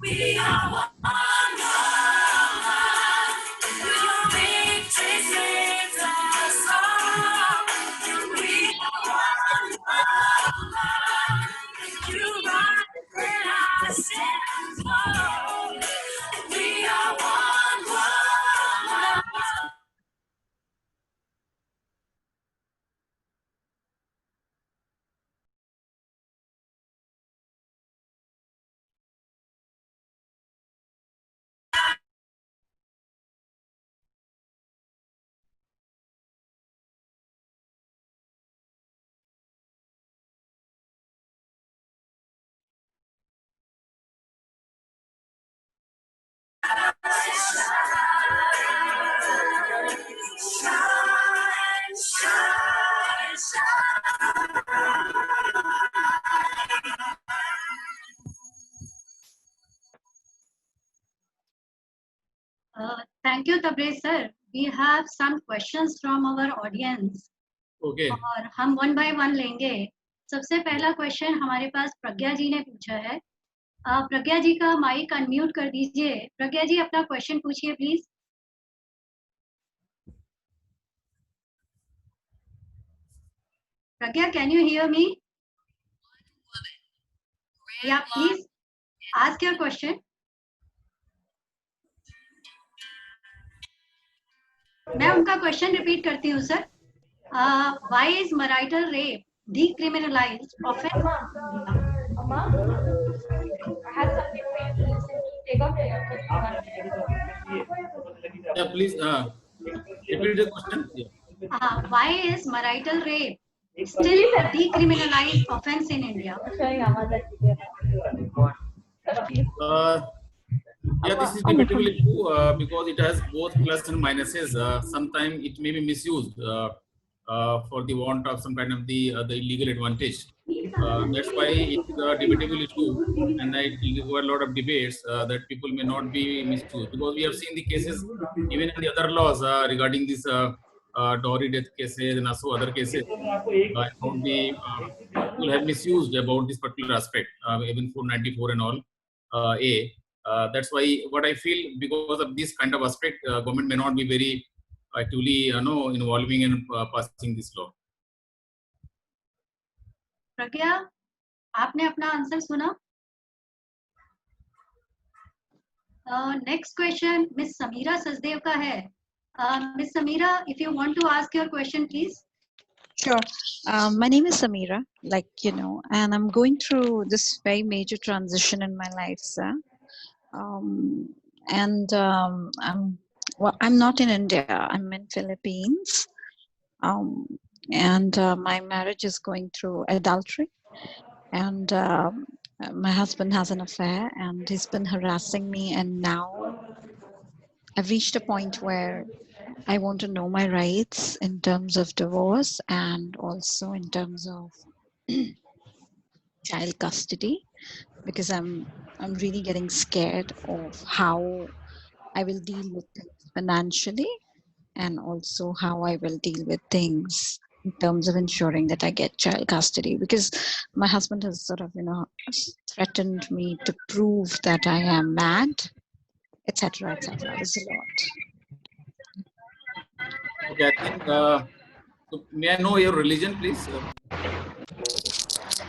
We are one love. Your victory sings our song. We are one love. You rise when I stand tall. We are one love. Shine, shine, shine. Thank you, Tabrez sir. We have some questions from our audience. Okay. और हम one by one लेंगे. सबसे पहला question हमारे पास प्रज्ञा जी ने पूछा है. प्रज्ञा जी का माइक अनम्यूट कर दीजिए. प्रज्ञा जी अपना क्वेश्चन पूछिए please. Pragya, can you hear me? Yeah, please ask your question. मैं उनका क्वेश्चन रिपीट करती हूँ sir. Why is marital rape decriminalized offense? Yeah, please repeat the question. Yeah. Why is marital rape still a decriminalized offense in India? Yeah, this is debatably true because it has both plus and minuses. Sometimes it may be misused for the want of some kind of the illegal advantage. That's why it's debatably true, and it requires a lot of debates that people may not be misused, because we have seen the cases even in the other laws regarding this dowry death cases and also other cases. About the people have misused about this particular aspect, even 494 and all A. That's why what I feel, because of this kind of aspect, government may not be very actively involving in passing this law. प्रज्ञा, आपने अपना answer सुना? Next question Miss Samira Sachdev का है. Miss Samira, if you want to ask your question, please. Sure. My name is Samira, and I'm going through this very major transition in my life, sir. I'm not in India. I'm in Philippines, and my marriage is going through adultery, and my husband has an affair, and he's been harassing me. And now I've reached a point where I want to know my rights in terms of divorce and also in terms of child custody, because I'm really getting scared of how I will deal with things financially, and also how I will deal with things in terms of ensuring that I get child custody, because my husband has sort of, threatened me to prove that I am mad etc., etc. There's a lot. Okay, I think. So may I know your religion, please?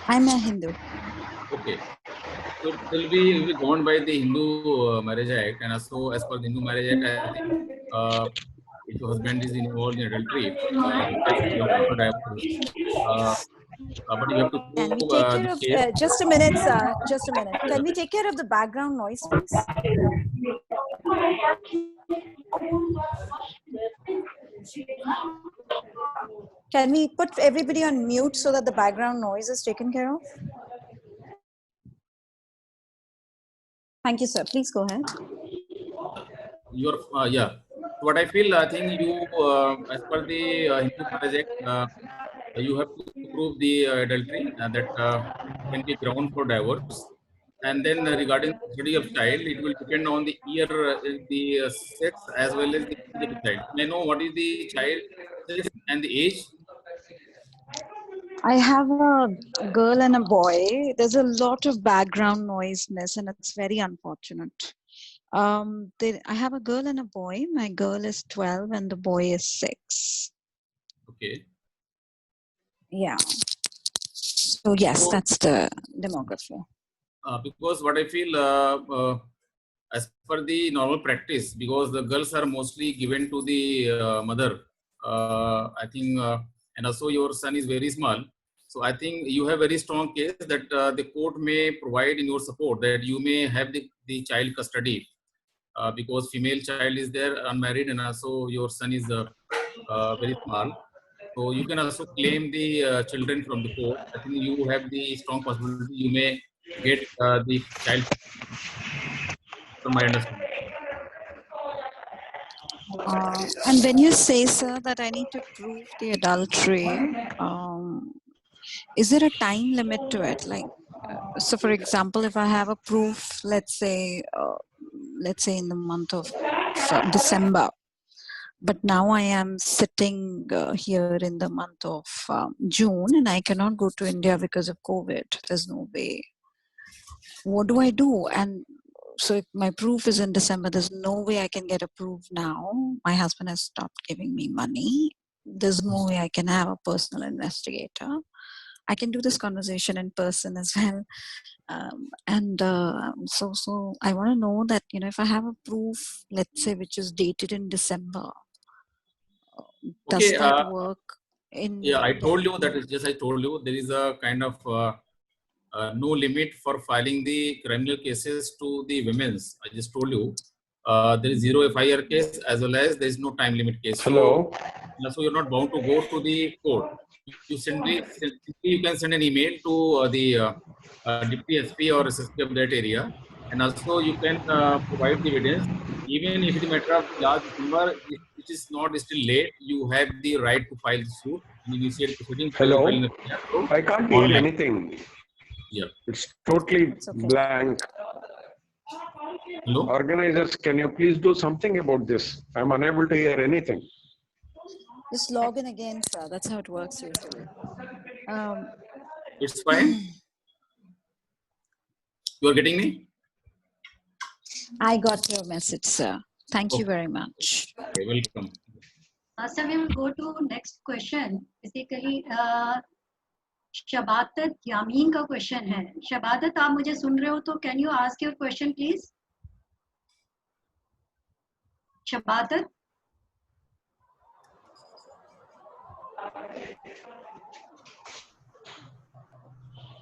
I'm a Hindu. Okay. So it will be governed by the Hindu Marriage Act, and also as per the Hindu Marriage Act, I think if your husband is involved in adultery, you can ground for divorce. But you have to Can we prove take care the of, case. just a minute, sir, just a minute. Can we take care of the background noise, please? Can we put everybody on mute so that the background noise is taken care of? Thank you, sir. Please go ahead. Yeah. So what I feel, I think you, as per the Hindu Marriage Act, you have to prove the adultery that can be ground for divorce. And then regarding custody of child, it will depend on the year, the sex as well as the age of the child. May I know what is the child sex and the age? I have a girl and a boy. There's a lot of background noisiness, and it's very unfortunate. I have a girl and a boy. My girl is 12 and the boy is 6. Okay. Yeah. So yes, So, that's the demography. because what I feel, as per the normal practice, because the girls are mostly given to the mother, I think, and also your son is very small. So I think you have very strong case that the court may provide in your support that you may have the child custody because female child is there unmarried and also your son is very small. So you can also claim the children from the court. I think you have the strong possibility you may get the child from my understanding. And when you say, sir, that I need to prove the adultery, is there a time limit to it? Like, so for example, if I have a proof, let's say in the month of December, but now I am sitting here in the month of June and I cannot go to India because of COVID. There's no way. What do I do? And so if my proof is in December, there's no way I can get approved now. My husband has stopped giving me money. There's no way I can have a personal investigator. I can do this conversation in person as well. So I want to know that, if I have a proof, let's say, which is dated in December, does Okay, that work? Yeah, I told you that is just I told you there is a kind of no limit for filing the criminal cases to the women's. I just told you there is 0 FIR case as well as there is no time limit case. Hello. So you're not bound to go to the court. You can send an email to the Deputy SP or SSP of that area, and also you can provide the evidence. Even if it is a matter of last December, which is not still late, you have the right to file the suit and initiate proceedings. Hello. I can't hear online. anything. Yeah. It's totally blank. Hello. Organizers, can you please do something about this? I'm unable to hear anything. Just log in again, sir. That's how it works usually. It's fine. You are getting me? I got your message, sir. Thank you very much. Okay, welcome. So we will go to next question. Basically, Shabadat Yamin का question है. Shabadat, आप मुझे सुन रहे हो तो can you ask your question please? Shabadat.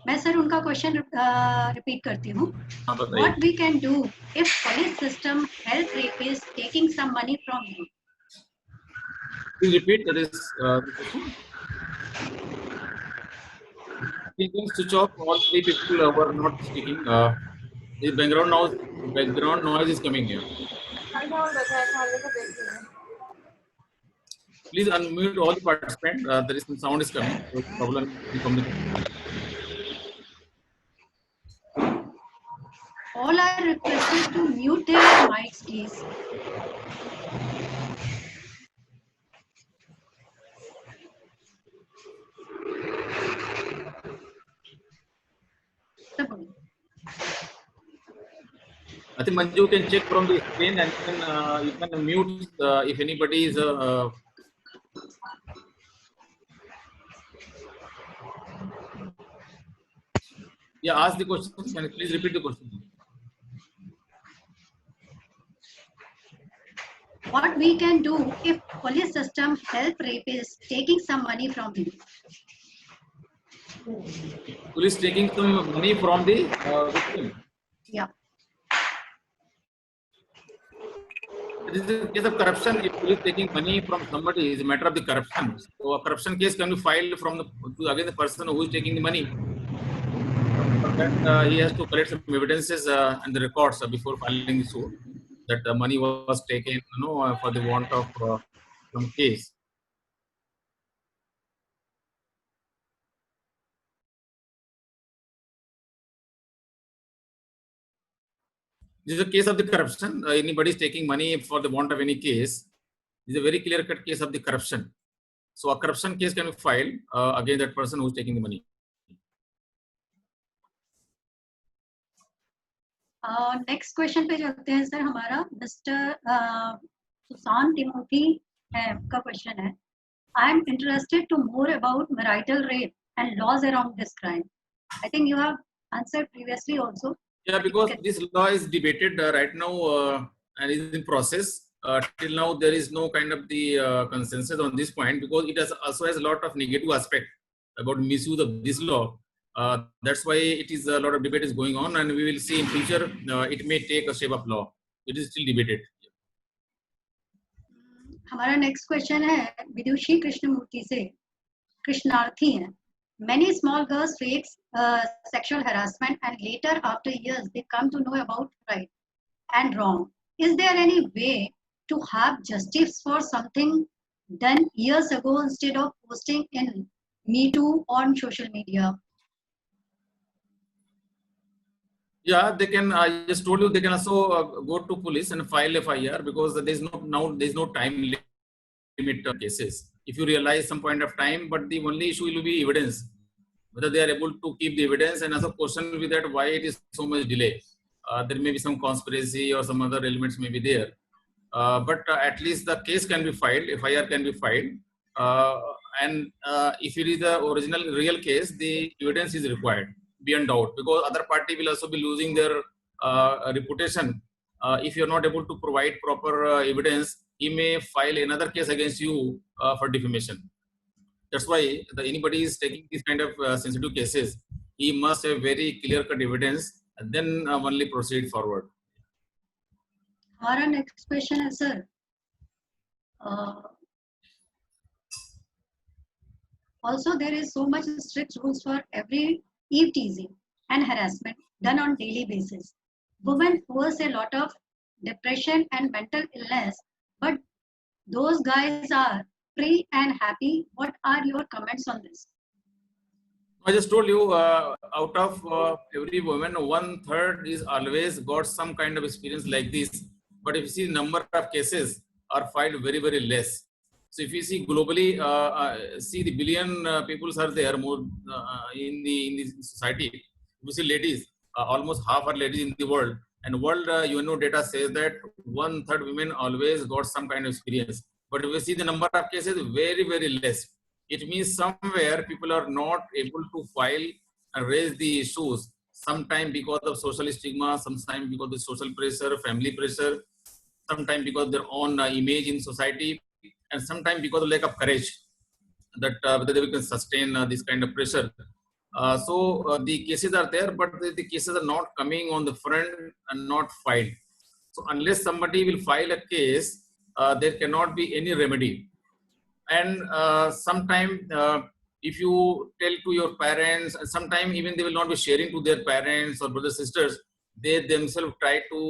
मैं sir उनका question repeat करती हूँ. What we can do if police system help rapists taking some money from you? Please repeat. That is the question. You can switch off all 3 people who are not speaking. The background noise is coming here. Please unmute all the participants. There is some sound is coming. So problem in communication. All are requested to mute their mics, please. I think Manju can check from the screen and you can mute if anybody is. Yeah, ask the question. Can you please repeat the question? What we can do if police system help rapists taking some money from him? Police taking some money from the victim. Yeah. This is a case of corruption. If police taking money from somebody is a matter of the corruption. So a corruption case can be filed from against the person who is taking the money. For that, he has to collect some evidences and the records before filing the suit that the money was taken, for the want of some case. This is a case of the corruption. Anybody is taking money for the want of any case. This is a very clear-cut case of the corruption. So a corruption case can be filed against that person who is taking the money. Next question पे चलते हैं sir. हमारा mister Sushant Timothy का question है. I am interested to more about marital rape and laws around this crime. I think you have answered previously also. Yeah, because this law is debated right now and is in process. Till now, there is no kind of the consensus on this point because it also has a lot of negative aspect about misuse of this law. That's why it is a lot of debate is going on, and we will see in future it may take a shape of law. It is still debated. हमारा next question है विदुषी कृष्णमूर्ति से. कृष्णार्थी हैं. Many small girls face sexual harassment and later after years they come to know about right and wrong. Is there any way to have justice for something done years ago instead of posting in Me Too on social media? Yeah, they can. I just told you they can also go to police and file FIR because there's no time limit cases. If you realize some point of time, but the only issue will be evidence, whether they are able to keep the evidence, and also question will be that why it is so much delay. There may be some conspiracy or some other elements may be there, but at least the case can be filed, FIR can be filed, and if it is the original real case, the evidence is required beyond doubt because other party will also be losing their reputation. If you are not able to provide proper evidence, he may file another case against you for defamation. That's why anybody is taking these kind of sensitive cases, he must have very clear-cut evidence and then only proceed forward. हमारा next question है sir. Also, there is so much strict rules for every eve teasing and harassment done on daily basis. Women face a lot of depression and mental illness, but those guys are free and happy. What are your comments on this? I just told you, out of every woman, 1/3 is always got some kind of experience like this. But if you see the number of cases are filed very, very less. So if you see globally, see the billion people are there more in the society. You see ladies, almost half are ladies in the world. And world UNO data says that 1/3 women always got some kind of experience. But if you see the number of cases, very, very less. It means somewhere people are not able to file and raise the issues. Sometimes because of social stigma, sometimes because of social pressure, family pressure, sometimes because of their own image in society, and sometimes because of lack of courage that whether they can sustain this kind of pressure. So the cases are there, but the cases are not coming on the front and not filed. So unless somebody will file a case, there cannot be any remedy. And sometimes if you tell to your parents, and sometimes even they will not be sharing to their parents or brothers, sisters, they themselves try to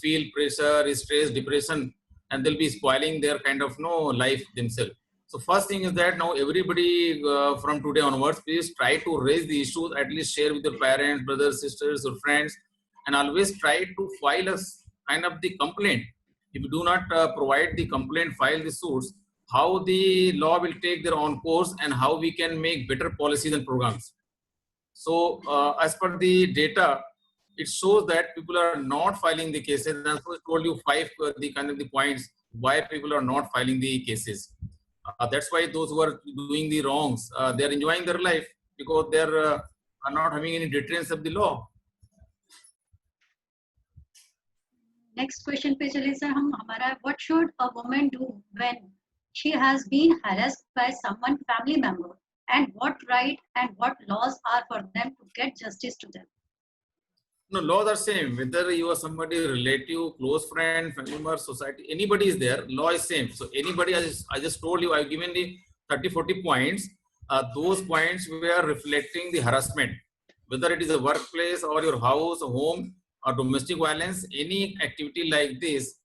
feel pressure, stress, depression, and they'll be spoiling their kind of life themselves. So first thing is that now everybody from today onwards, please try to raise the issues, at least share with your parents, brothers, sisters, or friends, and always try to file a kind of the complaint. If you do not provide the complaint, file the suits, how the law will take their own course and how we can make better policies and programs. So as per the data, it shows that people are not filing the cases. And I told you five the kind of the points why people are not filing the cases. That's why those who are doing the wrongs, they are enjoying their life because they are not having any deterrence of the law. Next question पे चले sir हम हमारा what should a woman do when she has been harassed by someone family member, and what right and what laws are for them to get justice to them? No, laws are same. Whether you are somebody relative, close friend, family member, society, anybody is there, law is same. So anybody, I just told you, I've given the 30-40 points. Those points were reflecting the harassment. Whether it is a workplace or your house, home, or domestic violence, any activity like this,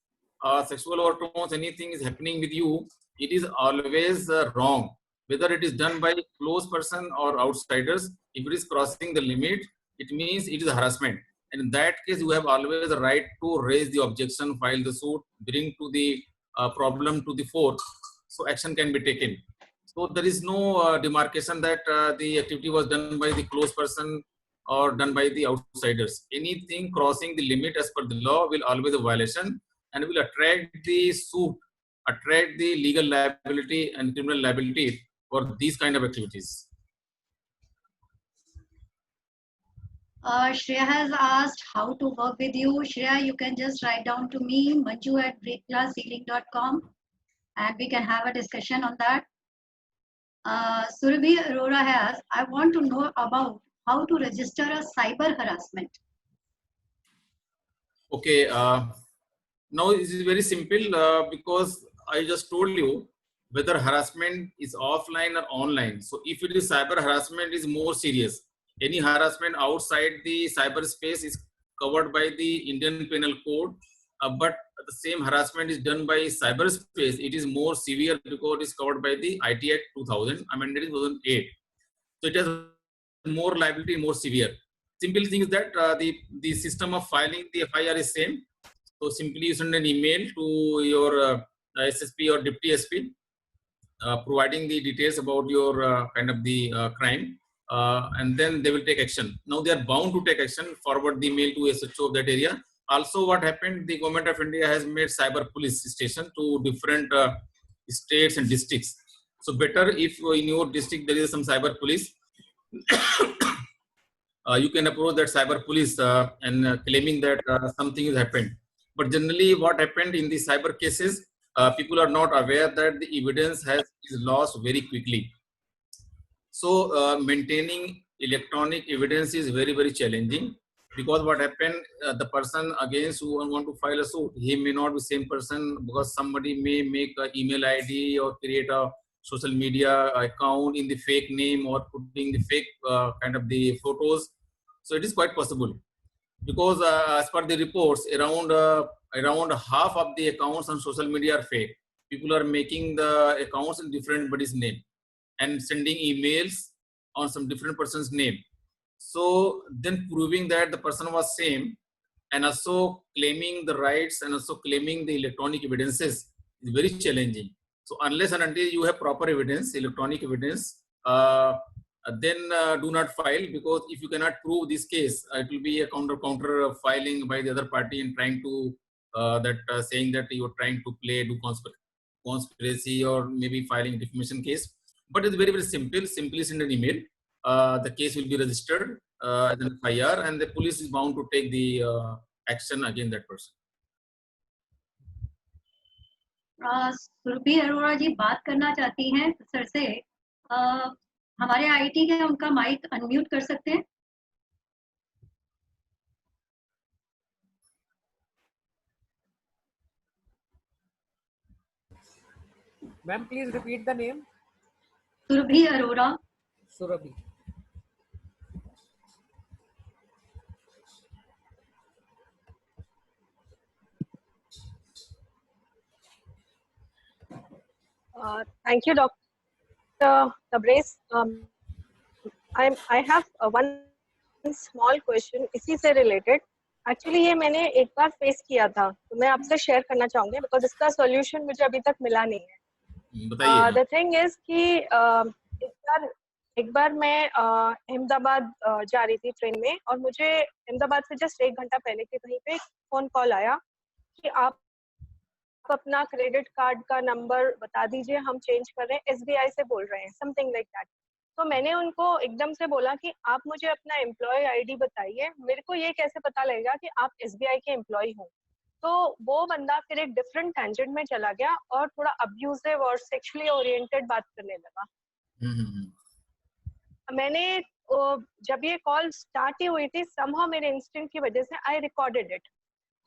sexual overtones, anything is happening with you, it is always wrong. Whether it is done by close person or outsiders, if it is crossing the limit, it means it is harassment. And in that case, you have always the right to raise the objection, file the suit, bring to the problem to the fore, so action can be taken. So there is no demarcation that the activity was done by the close person or done by the outsiders. Anything crossing the limit as per the law will always a violation and will attract the suit, attract the legal liability and criminal liability for these kind of activities. Shreya has asked how to work with you. Shreya, you can just write down to me, manju@breakclasshealing.com, and we can have a discussion on that. Surabhi Arora has, I want to know about how to register a cyber harassment. Okay, now this is very simple because I just told you whether harassment is offline or online. So if it is cyber harassment, is more serious. Any harassment outside the cyberspace is covered by the Indian Penal Code, but the same harassment is done by cyberspace. It is more severe because it is covered by the IT Act 2000, amended in 2008. So it has more liability, more severe. Simple thing is that the system of filing the FIR is same. So simply you send an email to your SSP or Deputy SP, providing the details about your kind of the crime. And then they will take action. Now they are bound to take action, forward the mail to SHO of that area. Also what happened, the government of India has made cyber police station to different states and districts. So better if in your district there is some cyber police, you can approach that cyber police and claiming that something has happened. But generally what happened in the cyber cases, people are not aware that the evidence is lost very quickly. So maintaining electronic evidence is very, very challenging because what happened, the person against who want to file a suit, he may not be same person because somebody may make an email ID or create a social media account in the fake name or putting the fake kind of the photos. So it is quite possible because as per the reports, around half of the accounts on social media are fake. People are making the accounts in different body's name and sending emails on some different person's name. So then proving that the person was same and also claiming the rights and also claiming the electronic evidences is very challenging. So unless and until you have proper evidence, electronic evidence, then do not file, because if you cannot prove this case, it will be a counter filing by the other party and trying to saying that you are trying to do conspiracy or maybe filing defamation case. But it's very, very simple. Simply send an email. The case will be registered as an FIR, and the police is bound to take the action against that person. Surabhi Arora जी बात करना चाहती हैं sir से। हमारे IT के उनका mic unmute कर सकते हैं? Ma'am, please repeat the name. Surabhi Arora. Surabhi. Thank you, Dr. Tabrez. I have one small question इसी से related. Actually ये मैंने एक बार face किया था, तो मैं आपसे share करना चाहूँगी because इसका solution मुझे अभी तक मिला नहीं है. The thing is कि एक बार मैं अहमदाबाद जा रही थी ट्रेन में, और मुझे अहमदाबाद से जस्ट 1 घंटा पहले के कहीं पे फोन कॉल आया कि आप अपना क्रेडिट कार्ड का नंबर बता दीजिए, हम चेंज कर रहे हैं, SBI से बोल रहे हैं, समथिंग लाइक दैट। तो मैंने उनको एकदम से बोला कि आप मुझे अपना एम्प्लॉय ID बताइए, मेरे को ये कैसे पता लगेगा कि आप SBI के एम्प्लॉय हो। तो वो बंदा फिर एक डिफरेंट टेंजेंट में चला गया और थोड़ा अब्यूजिव और सेक्सुअली ओरिएंटेड बात करने लगा। मैंने जब ये कॉल स्टार्ट ही हुई थी, समहाउ मेरे इंस्टिंक्ट की वजह से आई रिकॉर्डेड इट।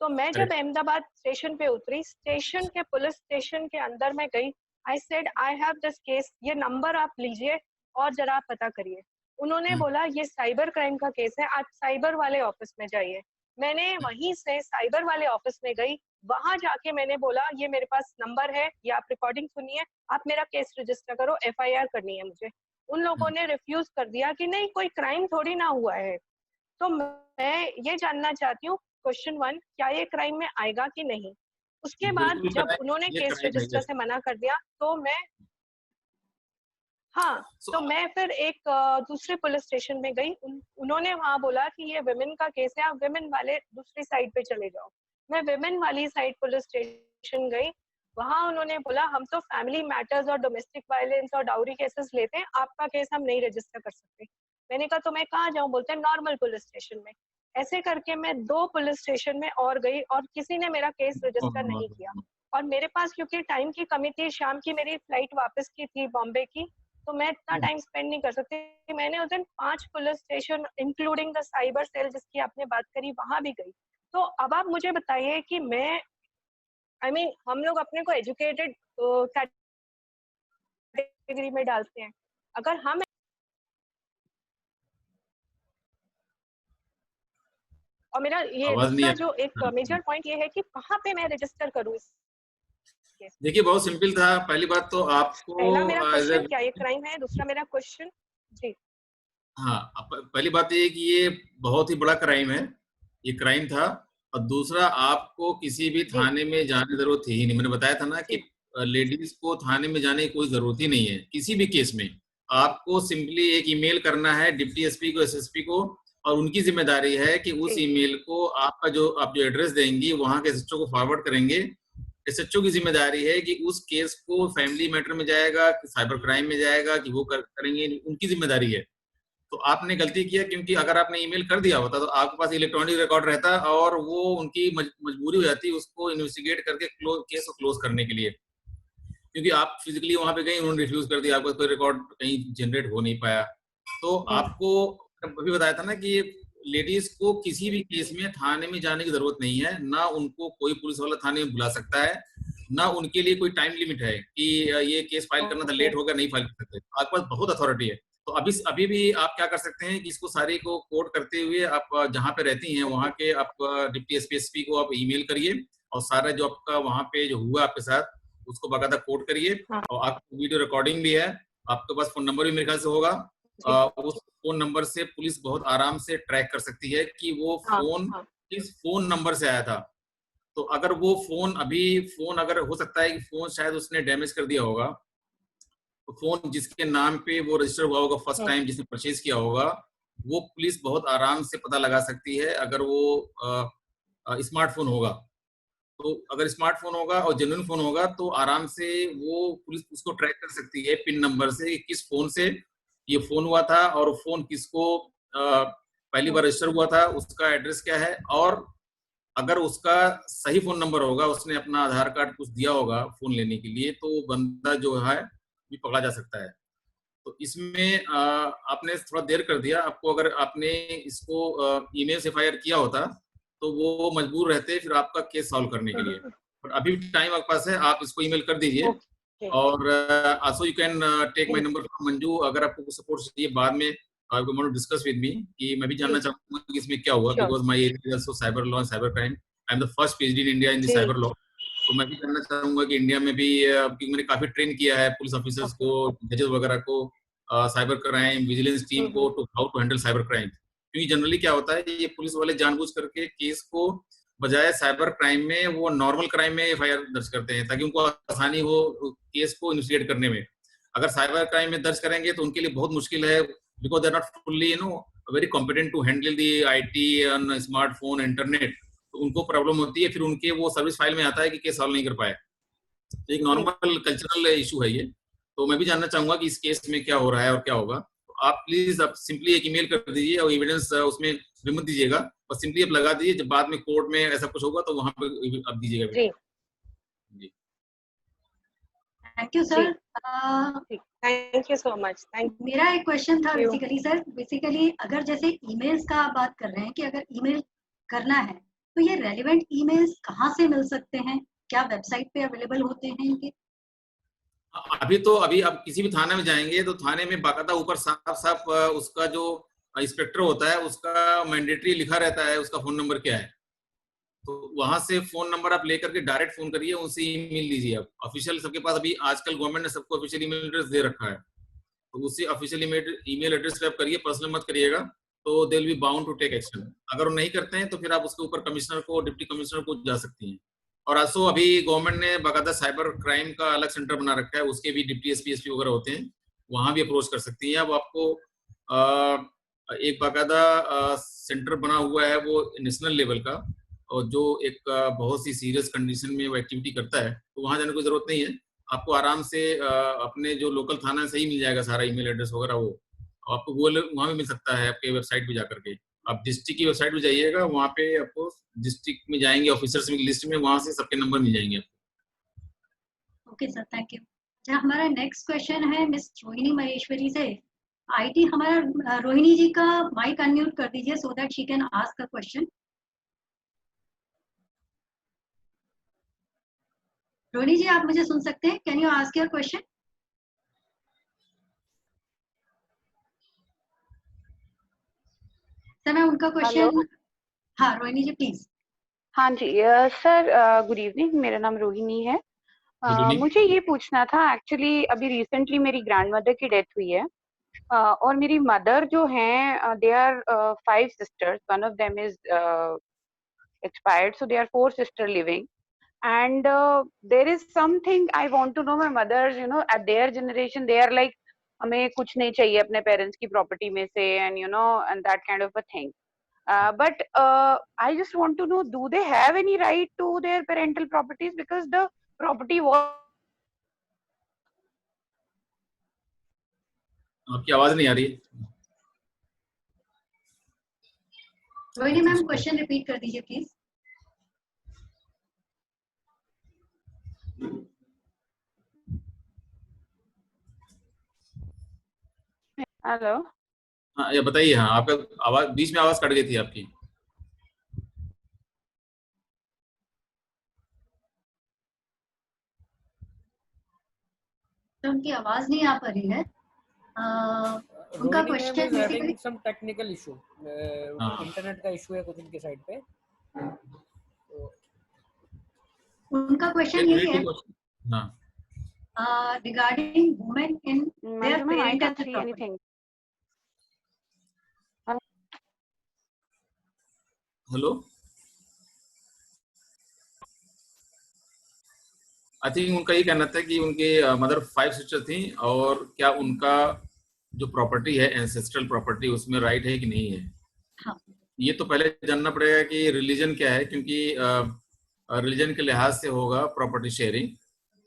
तो मैं जब अहमदाबाद स्टेशन पे उतरी, स्टेशन के पुलिस स्टेशन के अंदर मैं गई, I said I have this case, ये नंबर आप लीजिए और जरा आप पता करिए। उन्होंने बोला ये साइबर क्राइम का केस है, आप साइबर वाले ऑफिस में जाइए। मैंने वहीं से साइबर वाले ऑफिस में गई, वहां जाके मैंने बोला ये मेरे पास नंबर है, ये आप रिकॉर्डिंग सुनिए, आप मेरा केस रजिस्टर करो, FIR करनी है मुझे। उन लोगों ने रिफ्यूज कर दिया कि नहीं, कोई क्राइम थोड़ी ना हुआ है। तो मैं ये जानना चाहती हूँ, क्वेश्चन 1, क्या ये क्राइम में आएगा कि नहीं? उसके बाद जब उन्होंने केस रजिस्टर से मना कर दिया, तो मैं तो मैं फिर एक दूसरे पुलिस स्टेशन में गई। उन्होंने वहां बोला कि ये विमेन का केस है, आप विमेन वाले दूसरी साइड पे चले जाओ। मैं विमेन वाली साइड पुलिस स्टेशन गई, वहां उन्होंने बोला हम तो फैमिली मैटर्स और डोमेस्टिक वायलेंस और डाउरी केसेस लेते हैं, आपका केस हम नहीं रजिस्टर कर सकते। मैंने कहा तो मैं कहाँ जाऊँ? बोलते हैं नॉर्मल पुलिस स्टेशन में। ऐसे करके मैं 2 पुलिस स्टेशन में और गई और किसी ने मेरा केस रजिस्टर नहीं किया। और मेरे पास क्योंकि टाइम की कमी थी, शाम की मेरी फ्लाइट वापस की थी बॉम्बे की, तो मैं इतना टाइम स्पेंड नहीं कर सकती। मैंने उस दिन 5 police station including the cyber cell जिसकी आपने बात करी, वहां भी गई। तो अब आप मुझे बताइए कि मैं हम लोग अपने को एजुकेटेड कैटेगरी में डालते हैं, अगर हम और मेरा ये दूसरा जो एक मेजर पॉइंट ये है कि कहाँ पे मैं रजिस्टर करूँ? देखिए बहुत सिंपल था। पहली बात तो आपको पहला मेरा क्वेश्चन क्या ये क्राइम है, दूसरा मेरा क्वेश्चन जी। हाँ, पहली बात ये कि ये बहुत ही बड़ा क्राइम है, ये क्राइम था। और दूसरा, आपको किसी भी थाने में जाने की जरूरत ही नहीं। मैंने बताया था ना कि लेडीज को थाने में जाने की कोई जरूरत ही नहीं है किसी भी केस में। आपको सिंपली एक ईमेल करना है डिप्टी SP को, SSP को, और उनकी जिम्मेदारी है कि उस ईमेल को आप जो एड्रेस देंगी वहां के SHO को फॉरवर्ड करेंगे। SHO की जिम्मेदारी है कि उस केस को फैमिली मैटर में जाएगा कि साइबर क्राइम में जाएगा कि वो करेंगे, उनकी जिम्मेदारी है। तो आपने गलती किया, क्योंकि अगर आपने ईमेल कर दिया होता तो आपके पास इलेक्ट्रॉनिक रिकॉर्ड रहता और वो उनकी मजबूरी हो जाती उसको इन्वेस्टिगेट करके केस को क्लोज करने के लिए। क्योंकि आप फिजिकली वहां पे गए, उन्होंने रिफ्यूज कर दिया, आपका कोई रिकॉर्ड कहीं जनरेट हो नहीं पाया। तो आपको अभी बताया था ना कि लेडीज को किसी भी केस में थाने में जाने की जरूरत नहीं है, ना उनको कोई पुलिस वाला थाने में बुला सकता है, ना उनके लिए कोई टाइम लिमिट है कि ये केस फाइल करना था, लेट हो गया, नहीं फाइल कर सकते। आपके पास बहुत अथॉरिटी है। तो अभी भी आप क्या कर सकते हैं कि इसको सारी को कोड करते हुए आप जहाँ पे रहती हैं वहाँ के आप डिप्टी SP को आप ईमेल करिए, और सारा जो आपका वहाँ पे जो हुआ आपके साथ उसको बाकायदा कोड करिए। और आपको वीडियो रिकॉर्डिंग भी है, आपके पास फोन नंबर भी मेरे ख्याल से होगा। उस फोन नंबर से पुलिस बहुत आराम से ट्रैक कर सकती है कि वो फोन किस फोन नंबर से आया था। तो अगर वो फोन अगर हो सकता है कि फोन शायद उसने डैमेज कर दिया होगा, तो फोन जिसके नाम पे वो रजिस्टर हुआ होगा फर्स्ट टाइम, जिसने परचेज किया होगा, वो पुलिस बहुत आराम से पता लगा सकती है। अगर वो स्मार्टफोन होगा, तो अगर स्मार्टफोन होगा और जेन्युइन फोन होगा तो आराम से वो पुलिस उसको ट्रैक कर सकती है पिन नंबर से, किस फोन से ये फोन हुआ था और फोन किसको पहली बार रजिस्टर हुआ था, उसका एड्रेस क्या है। और अगर उसका सही फोन नंबर होगा, उसने अपना आधार कार्ड कुछ दिया होगा फोन लेने के लिए, तो बंदा जो है भी पकड़ा जा सकता है। तो इसमें आपने थोड़ा देर कर दिया। आपको अगर आपने इसको ईमेल से FIR किया होता तो वो मजबूर रहते फिर आपका केस सॉल्व करने के लिए। पर अभी टाइम आपके पास है, आप इसको ईमेल कर दीजिए। और also you can take my number from Manju. अगर आपको कुछ सपोर्ट चाहिए बाद में, I will want to discuss with me कि मैं भी जानना चाहूंगा कि इसमें क्या हुआ, because my area is also cyber law and cyber crime. I am the first PhD in India in the cyber law. तो मैं भी जानना चाहूंगा कि इंडिया में भी, क्योंकि मैंने काफी ट्रेन किया है पुलिस ऑफिसर्स को, जजेस वगैरह को, साइबर क्राइम विजिलेंस टीम को, to how to handle cyber crime. क्योंकि जनरली क्या होता है, ये पुलिस वाले जानबूझ करके केस को बजाय साइबर क्राइम में वो नॉर्मल क्राइम में FIR दर्ज करते हैं ताकि उनको आसानी हो केस को इन्वेस्टिगेट करने में। अगर साइबर क्राइम में दर्ज करेंगे तो उनके लिए बहुत मुश्किल है, because they are not fully very competent to handle the IT on smartphone internet. तो उनको प्रॉब्लम होती है, फिर उनके वो सर्विस फाइल में आता है कि केस सॉल्व नहीं कर पाए। तो एक नॉर्मल कल्चरल इशू है ये। तो मैं भी जानना चाहूंगा कि इस केस में क्या हो रहा है और क्या होगा। तो आप प्लीज आप सिंपली एक ईमेल कर दीजिए और एविडेंस उसमें भी मत दीजिएगा, और सिंपली आप लगा दीजिए, जब बाद में कोर्ट में ऐसा कुछ होगा तो वहां पे आप दीजिएगा। जी, thank you sir. Thank you so much. मेरा एक क्वेश्चन था बेसिकली सर, बेसिकली अगर जैसे ईमेल्स का आप बात कर रहे हैं कि अगर ईमेल करना है तो ये रेलेवेंट ईमेल्स कहाँ से मिल सकते हैं? क्या वेबसाइट पे अवेलेबल होते हैं इनके? अभी आप किसी भी थाने में जाएंगे तो थाने में बाकायदा ऊपर साफ साफ उसका जो इंस्पेक्टर होता है उसका मैंडेटरी लिखा रहता है, उसका फोन नंबर क्या है। तो वहां से फोन नंबर आप लेकर के डायरेक्ट फोन करिए, उनसे ईमेल लीजिए। आप ऑफिशियल सबके पास अभी आजकल गवर्नमेंट ने सबको ऑफिशियल ईमेल एड्रेस दे रखा है, तो उससे ऑफिशियल ईमेल एड्रेस पे आप करिए, पर्सनल मत करिएगा, तो they will be bound to take action. अगर वो नहीं करते हैं तो फिर आप उसके ऊपर कमिश्नर को, डिप्टी कमिश्नर को जा सकती हैं। और आसो अभी गवर्नमेंट ने बाकायदा साइबर क्राइम का अलग सेंटर बना रखा है, उसके भी डिप्टी SP वगैरह होते हैं, वहां भी अप्रोच कर सकती हैं। अब आपको एक बाकायदा सेंटर बना हुआ है वो नेशनल लेवल का, और जो एक बहुत सी सीरियस कंडीशन में वो एक्टिविटी करता है, तो वहां जाने की जरूरत नहीं है। आपको आराम से अपने जो लोकल थाना से ही मिल जाएगा सारा ईमेल एड्रेस वगैरह, वो आपको गूगल वहां भी मिल सकता है, आपके वेबसाइट पे जाकर के। आप डिस्ट्रिक्ट की वेबसाइट पे जाइएगा, वहां पे आपको डिस्ट्रिक्ट में जाएंगे ऑफिसर्स की लिस्ट में, वहां से सबके नंबर मिल जाएंगे आपको। Okay sir, thank you. अच्छा, हमारा नेक्स्ट क्वेश्चन है मिस रोहिणी महेश्वरी से। IT हमारा रोहिणी जी का माइक अनम्यूट कर दीजिए so that she can ask a question. Rohini ji, आप मुझे सुन सकते हैं? Can you ask your question? Sir मैं उनका क्वेश्चन, हाँ रोहिणी जी प्लीज। हाँ जी सर, गुड इवनिंग, मेरा नाम रोहिणी है। मुझे ये पूछना था, एक्चुअली अभी रिसेंटली मेरी ग्रैंडमदर की डेथ हुई है, और मेरी मदर जो हैं they are 5 sisters, one of them is expired, so there are 4 sisters living, and there is something I want to know. My mothers, you know, at their generation they are like, हमें कुछ नहीं चाहिए अपने parents की property में से, and you know, and that kind of a thing. But I just want to know, do they have any right to their parental properties, because the property was. आपकी आवाज नहीं आ रही। रोहिणी मैम क्वेश्चन रिपीट कर दीजिए please. Hello, हाँ ये बताइए। हाँ, आपका आवाज बीच में आवाज कट गई थी आपकी। तो उनकी आवाज नहीं आ पा रही है। उनका question basically some technical issue, internet का इशू है कुछ उनके साइड पे। उनका क्वेश्चन यही है regarding women in their parental property. Hello, I think उनका ये कहना था कि उनके मदर 5 सिस्टर थी, और क्या उनका जो प्रॉपर्टी है एंसेस्ट्रल प्रॉपर्टी उसमें राइट है कि नहीं है। हाँ। ये तो पहले जानना पड़ेगा कि रिलीजन क्या है, क्योंकि रिलीजन के लिहाज से होगा प्रॉपर्टी शेयरिंग।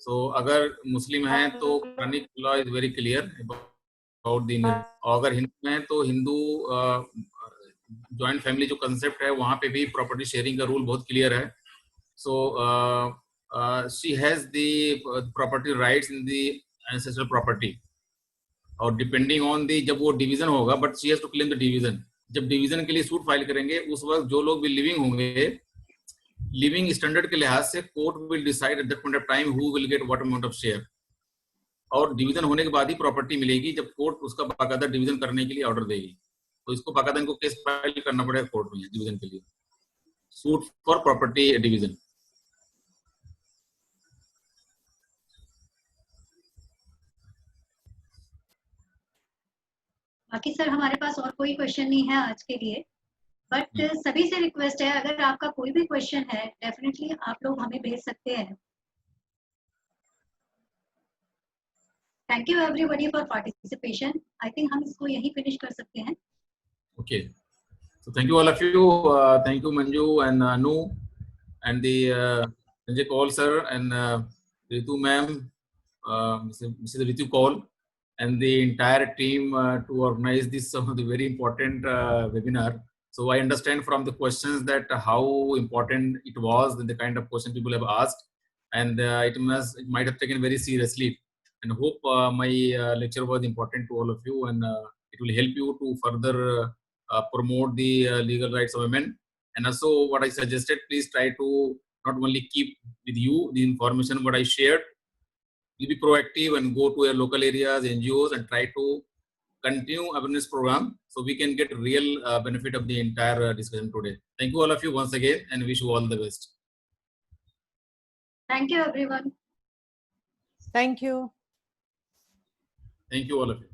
सो अगर मुस्लिम है तो Quranic law is very clear about the, और अगर हिंदू है तो हिंदू जॉइंट फैमिली जो कंसेप्ट है वहां पे भी प्रॉपर्टी शेयरिंग का रूल बहुत क्लियर है। So she has the property rights in the ancestral property, और डिपेंडिंग ऑन दी जब वो डिवीजन होगा, but she has to claim the division. जब डिवीजन के लिए सूट फाइल करेंगे उस वक्त जो लोग भी लिविंग होंगे, लिविंग स्टैंडर्ड के लिहाज से court will decide at that point of time who will get what amount of share, और डिवीजन होने के बाद ही प्रॉपर्टी मिलेगी जब कोर्ट उसका बाकायदा डिवीजन करने के लिए ऑर्डर देगी। तो इसको बाकायदा इनको केस फाइल करना पड़ेगा कोर्ट में डिवीजन के लिए, सूट फॉर प्रॉपर्टी डिवीजन। बाकी सर हमारे पास और कोई क्वेश्चन नहीं है आज के लिए, बट सभी से रिक्वेस्ट है अगर आपका कोई भी क्वेश्चन है डेफिनेटली आप लोग हमें भेज सकते हैं। Thank you everybody for participation. I think हम इसको यहीं finish कर सकते हैं. Okay. So thank you all of you. Thank you Manju and Anu and the Sanjay Kaul sir and Ritu ma'am, Mrs. Ritu Kaul and the entire team to organize this the very important webinar. So I understand from the questions that how important it was, and the kind of question people have asked, and it might have taken very seriously. And hope my lecture was important to all of you, and it will help you to further promote the legal rights of women. And also what I suggested, please try to not only keep with you the information what I shared, you be proactive and go to your local areas, NGOs, and try to continue awareness program so we can get real benefit of the entire discussion today. Thank you all of you once again and wish you all the best. Thank you everyone. Thank you. Thank you all of you.